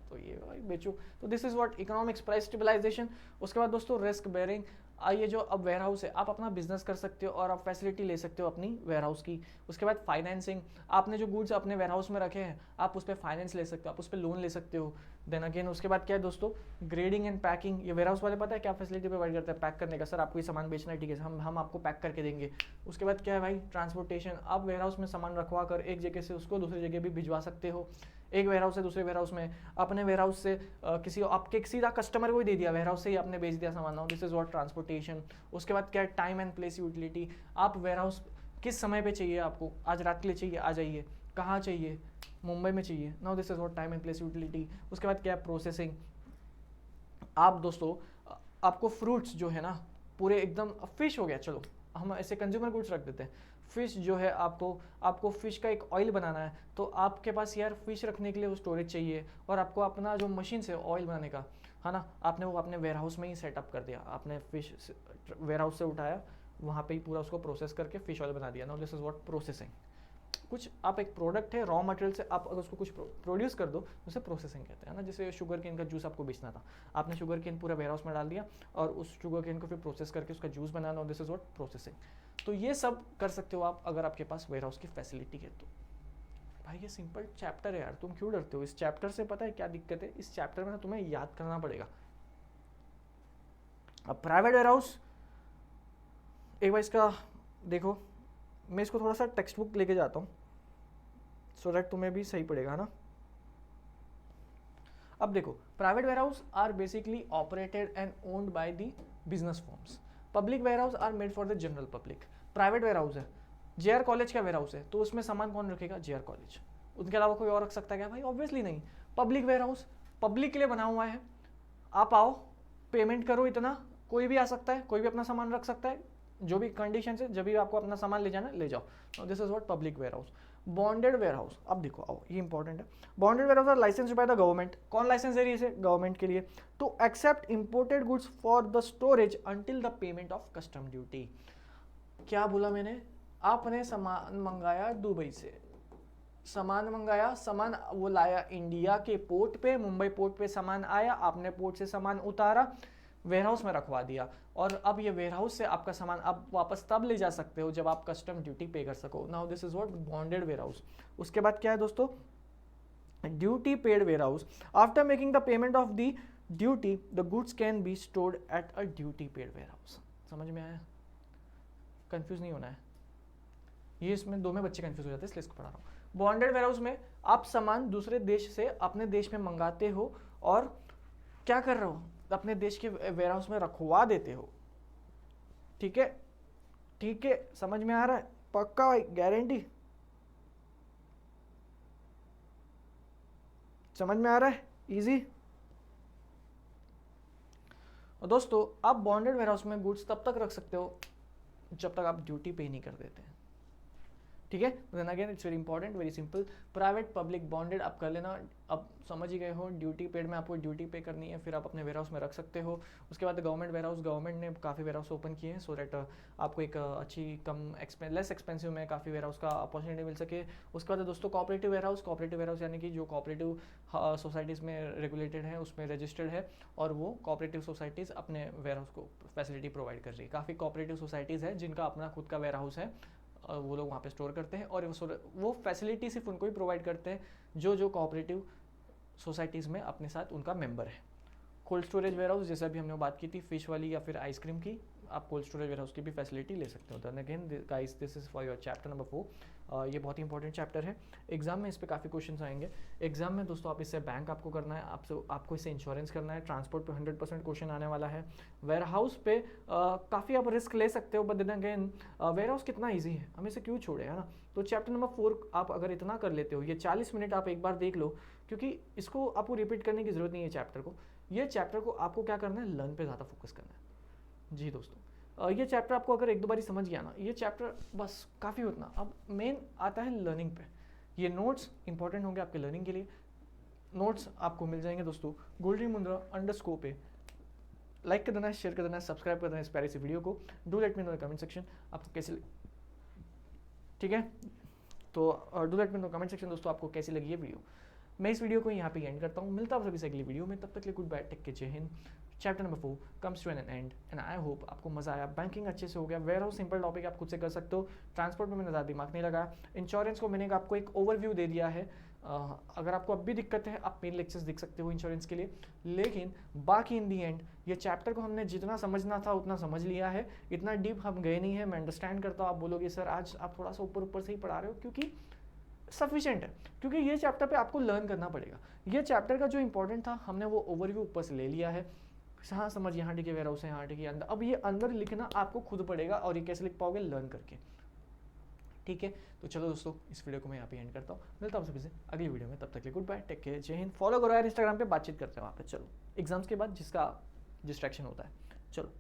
तो ये भाई बेचो। तो this is what economics, price stabilization. उसके बाद दोस्तों रिस्क बेयरिंग, ये जो अब वेयर हाउस है आप अपना बिजनेस कर सकते हो और आप फैसिलिटी ले सकते हो अपनी वेयर हाउस की। उसके बाद फाइनेंसिंग, आपने जो गुड्स अपने वेयर हाउस में रखे हैं आप उस पर फाइनेंस ले सकते हो, आप उस पर लोन ले सकते हो। देन अगेन उसके बाद क्या है दोस्तों, ग्रेडिंग एंड पैकिंग, ये वेयर हाउस वाले पता है क्या फैसिलिटी प्रोवाइड करते हैं, पैक करने का, सर आपको ये सामान बेचना है ठीक है हम आपको पैक करके देंगे। उसके बाद क्या है भाई, ट्रांसपोर्टेशन, आप वेयर हाउस में सामान रखवा कर एक जगह से उसको दूसरी जगह भी भिजवा सकते हो। एक वेयर हाउस से दूसरे वेयर हाउस में, अपने वेयर हाउस से किसी आपके सीधा कस्टमर को ही दे दिया, वेयर हाउस से ही आपने बेच दिया सामान। Now this is what transportation. उसके बाद क्या है, टाइम एंड प्लेस यूटिलिटी। आप वेयर हाउस किस समय पे चाहिए आपको, आज रात के लिए चाहिए आ जाइए, कहाँ चाहिए, मुंबई में चाहिए। Now this is what time and place utility. उसके बाद क्या है, प्रोसेसिंग। आप दोस्तों आपको फ्रूट्स जो है ना पूरे एकदम, फिश हो गया, चलो हम ऐसे कंज्यूमर गुड्स रख देते हैं, फिश जो है आपको फिश का एक ऑयल बनाना है, तो आपके पास यार फिश रखने के लिए वो स्टोरेज चाहिए, और आपको अपना जो मशीन से ऑयल बनाने का है ना, आपने वो अपने वेयर हाउस में ही सेटअप कर दिया, आपने फिश वेयर हाउस से उठाया, वहाँ पे ही पूरा उसको प्रोसेस करके फिश ऑयल बना दिया। Now this is what processing. कुछ आप एक प्रोडक्ट है, रॉ मटेरियल से आप अगर उसको कुछ प्रोड्यूस कर दो, उसे प्रोसेसिंग कहते हैं ना। जैसे शुगर केन का जूस आपको बेचना था, आपने शुगर केन पूरा वेयर हाउस में डाल दिया और उस शुगर केन को फिर प्रोसेस करके उसका juice banana, this is what processing. तो ये सब कर सकते हो आप अगर आपके पास वेयर हाउस की फैसिलिटी है तो। भाई ये सिंपल चैप्टर है यार, तुम क्यों डरते हो इस चैप्टर से? पता है क्या दिक्कत है इस चैप्टर में ना, तुम्हें याद करना पड़ेगा। अब प्राइवेट वेयर हाउस, एक बार इसका देखो, मैं इसको थोड़ा सा टेक्स्ट बुक लेके जाता हूँ सो दैट तुम्हें भी सही पड़ेगा ना। अब देखो, private warehouse are basically operated and owned by the business firms. Public warehouse are made for the general public. Private warehouse है, जेआर कॉलेज का वेयर हाउस है, तो उसमें सामान कौन रखेगा? JR college. उनके अलावा कोई और रख सकता है क्या? भाई ऑब्वियसली नहीं। पब्लिक वेयर हाउस पब्लिक के लिए बना हुआ है, आप आओ पेमेंट करो, इतना कोई भी आ सकता है, कोई भी अपना सामान रख सकता है, जो भी कंडीशन है, जब भी आपको अपना सामान ले जाना ले जाओ। This is what public warehouse. Bonded warehouse, अब देखो आओ, ये इंपॉर्टेंट है। Bonded warehouse are licensed by the government. कौन लाइसेंस दे रही है इसे? गवर्नमेंट के लिए। To accept imported goods for the storage until the payment of custom duty. क्या बोला मैंने? आपने सामान मंगाया दुबई से, सामान मंगाया, सामान वो लाया इंडिया के पोर्ट पे, मुंबई पोर्ट पे सामान आया, आपने पोर्ट से सामान उतारा, वेयरहाउस में रखवा दिया, और अब ये वेयरहाउस से आपका सामान आप वापस तब ले जा सकते हो जब आप कस्टम ड्यूटी पे कर सको। Now this is what bonded warehouse. उसके बाद क्या है दोस्तों? Duty paid warehouse. After making the payment of the duty the goods can be stored at a duty paid warehouse. समझ में आया? कंफ्यूज नहीं होना है, ये इसमें दो में बच्चे कंफ्यूज हो जाते हैं इसलिए इसको पढ़ा रहा हूँ। बॉन्डेड वेयरहाउस में आप सामान दूसरे देश से अपने देश में मंगाते हो और क्या कर रहे हो? अपने देश के वेयरहाउस में रखवा देते हो। ठीक है, ठीक है, समझ में आ रहा है? पक्का भाई, गारंटी समझ में आ रहा है? इजी। और दोस्तों आप बॉन्डेड वेयरहाउस में गुड्स तब तक रख सकते हो जब तक आप ड्यूटी पे नहीं कर देते हैं। ठीक है, then again it's very important, very simple. Private public bonded आप कर लेना, अब समझ ही गए हो। ड्यूटी पेड में आपको ड्यूटी पे करनी है, फिर आप अपने वेयर हाउस में रख सकते हो। उसके बाद गवर्नमेंट वेयर हाउस, गवर्नमेंट ने काफ़ी वेयर हाउस ओपन किए हैं सो दैट आपको एक अच्छी लेस एक्सपेंसिव में काफ़ी वेयर हाउस का अपॉर्चुनिटी मिल सके। उसके बाद दोस्तों कॉपरेटिव वेयर हाउस यानी कि जो कॉपरेटिव सोसाइटीज़ में रेगुलेटेड है, उसमें रजिस्टर्ड है, और वो कॉपरेटिव सोसाइटीज़ अपने वेयर हाउस को फैसिलिटी प्रोवाइड कर रही है। काफ़ी कॉपरेटिव सोसाइटीज़ है जिनका अपना खुद का वेयर हाउस है, वो लोग वहाँ पे स्टोर करते हैं, और वो फैसिलिटी सिर्फ उनको ही प्रोवाइड करते हैं जो कोऑपरेटिव सोसाइटीज़ में अपने साथ उनका मेंबर है। कोल्ड स्टोरेज वेयर हाउस, जैसे अभी हमने बात की थी फिश वाली या फिर आइसक्रीम की, आप कोल्ड स्टोरेज वेयर हाउस की भी फैसिलिटी ले सकते हो। Then again guys, this is for your chapter number 4। ये बहुत ही इंपॉर्टेंट चैप्टर है, एग्जाम में इस पे काफ़ी क्वेश्चंस आएंगे। एग्जाम में दोस्तों आप इससे बैंक आपको करना है, आपको इससे इंश्योरेंस करना है, ट्रांसपोर्ट पे 100% क्वेश्चन आने वाला है। वेयर हाउस पे काफ़ी आप रिस्क ले सकते हो, but then again warehouse कितना ईजी है, हमें इसे क्यों छोड़े, है ना। तो चैप्टर नंबर 4 आप अगर इतना कर लेते हो, ये 40 मिनट आप एक बार देख लो, क्योंकि इसको आपको रिपीट करने की जरूरत नहीं है चैप्टर को। ये चैप्टर को आपको क्या करना है, लर्न पे ज़्यादा फोकस करना है। जी दोस्तों, ये चैप्टर आपको अगर एक दो बारी समझ गया ना, ये चैप्टर बस काफ़ी उतना। अब मेन आता है लर्निंग पे। ये नोट्स इंपॉर्टेंट होंगे आपके लर्निंग के लिए। नोट्स आपको मिल जाएंगे दोस्तों goldremunra_ पे। लाइक कर देना है, शेयर कर देना है, सब्सक्राइब कर देना है इस प्यारी सी वीडियो को। Do let me know in comment section आपको कैसे, ठीक है, तो do let me know comment section दोस्तों आपको कैसी लगी ये वीडियो। मैं इस वीडियो को यहाँ पे एंड करता हूँ, मिलता हूँ सभी से अगली वीडियो में, तब तक के लिए गुड बाय, टेक केयर, जय हिंद। Chapter number 4 comes to an end and I hope आपको मजा आया। बैंकिंग अच्छे से हो गया, वेयर हाउस सिंपल टॉपिक आप खुद से कर सकते हो, ट्रांसपोर्ट में मैंने ज़्यादा दिमाग नहीं लगाया, इंश्योरेंस को मैंने आपको एक ओवरव्यू दे दिया है। अगर आपको अब भी दिक्कत है आप मेन लेक्चर्स देख सकते हो इंश्योरेंस के लिए, लेकिन बाकी इन दी एंड ये चैप्टर को हमने जितना समझना था उतना समझ लिया है, इतना डीप हम गए नहीं है। मैं अंडरस्टैंड करता हूँ, आप बोलोगे सर आज आप थोड़ा सा ऊपर ऊपर से ही पढ़ा रहे हो, क्योंकि सफिशिएंट है, क्योंकि ये चैप्टर पे आपको लर्न करना पड़ेगा। ये चैप्टर का जो इंपॉर्टेंट था हमने वो ओवरव्यू ऊपर से ले लिया है। हाँ समझ, यहाँ टिके वेयर हाउस है, यहाँ टिके अंदर, अब ये अंदर लिखना आपको खुद पड़ेगा, और ये कैसे लिख पाओगे, लर्न करके। ठीक है, तो चलो दोस्तों इस वीडियो को मैं यहाँ पे एंड करता हूँ, मिलता हूँ सभी से अगली वीडियो में, तब तक के गुड बाय, टेक केयर, जय हिंद। फॉलो करो यार इंस्टाग्राम पे, बातचीत करते हैं वहाँ पे। चलो एग्जाम्स के बाद जिसका डिस्ट्रैक्शन होता है, चलो।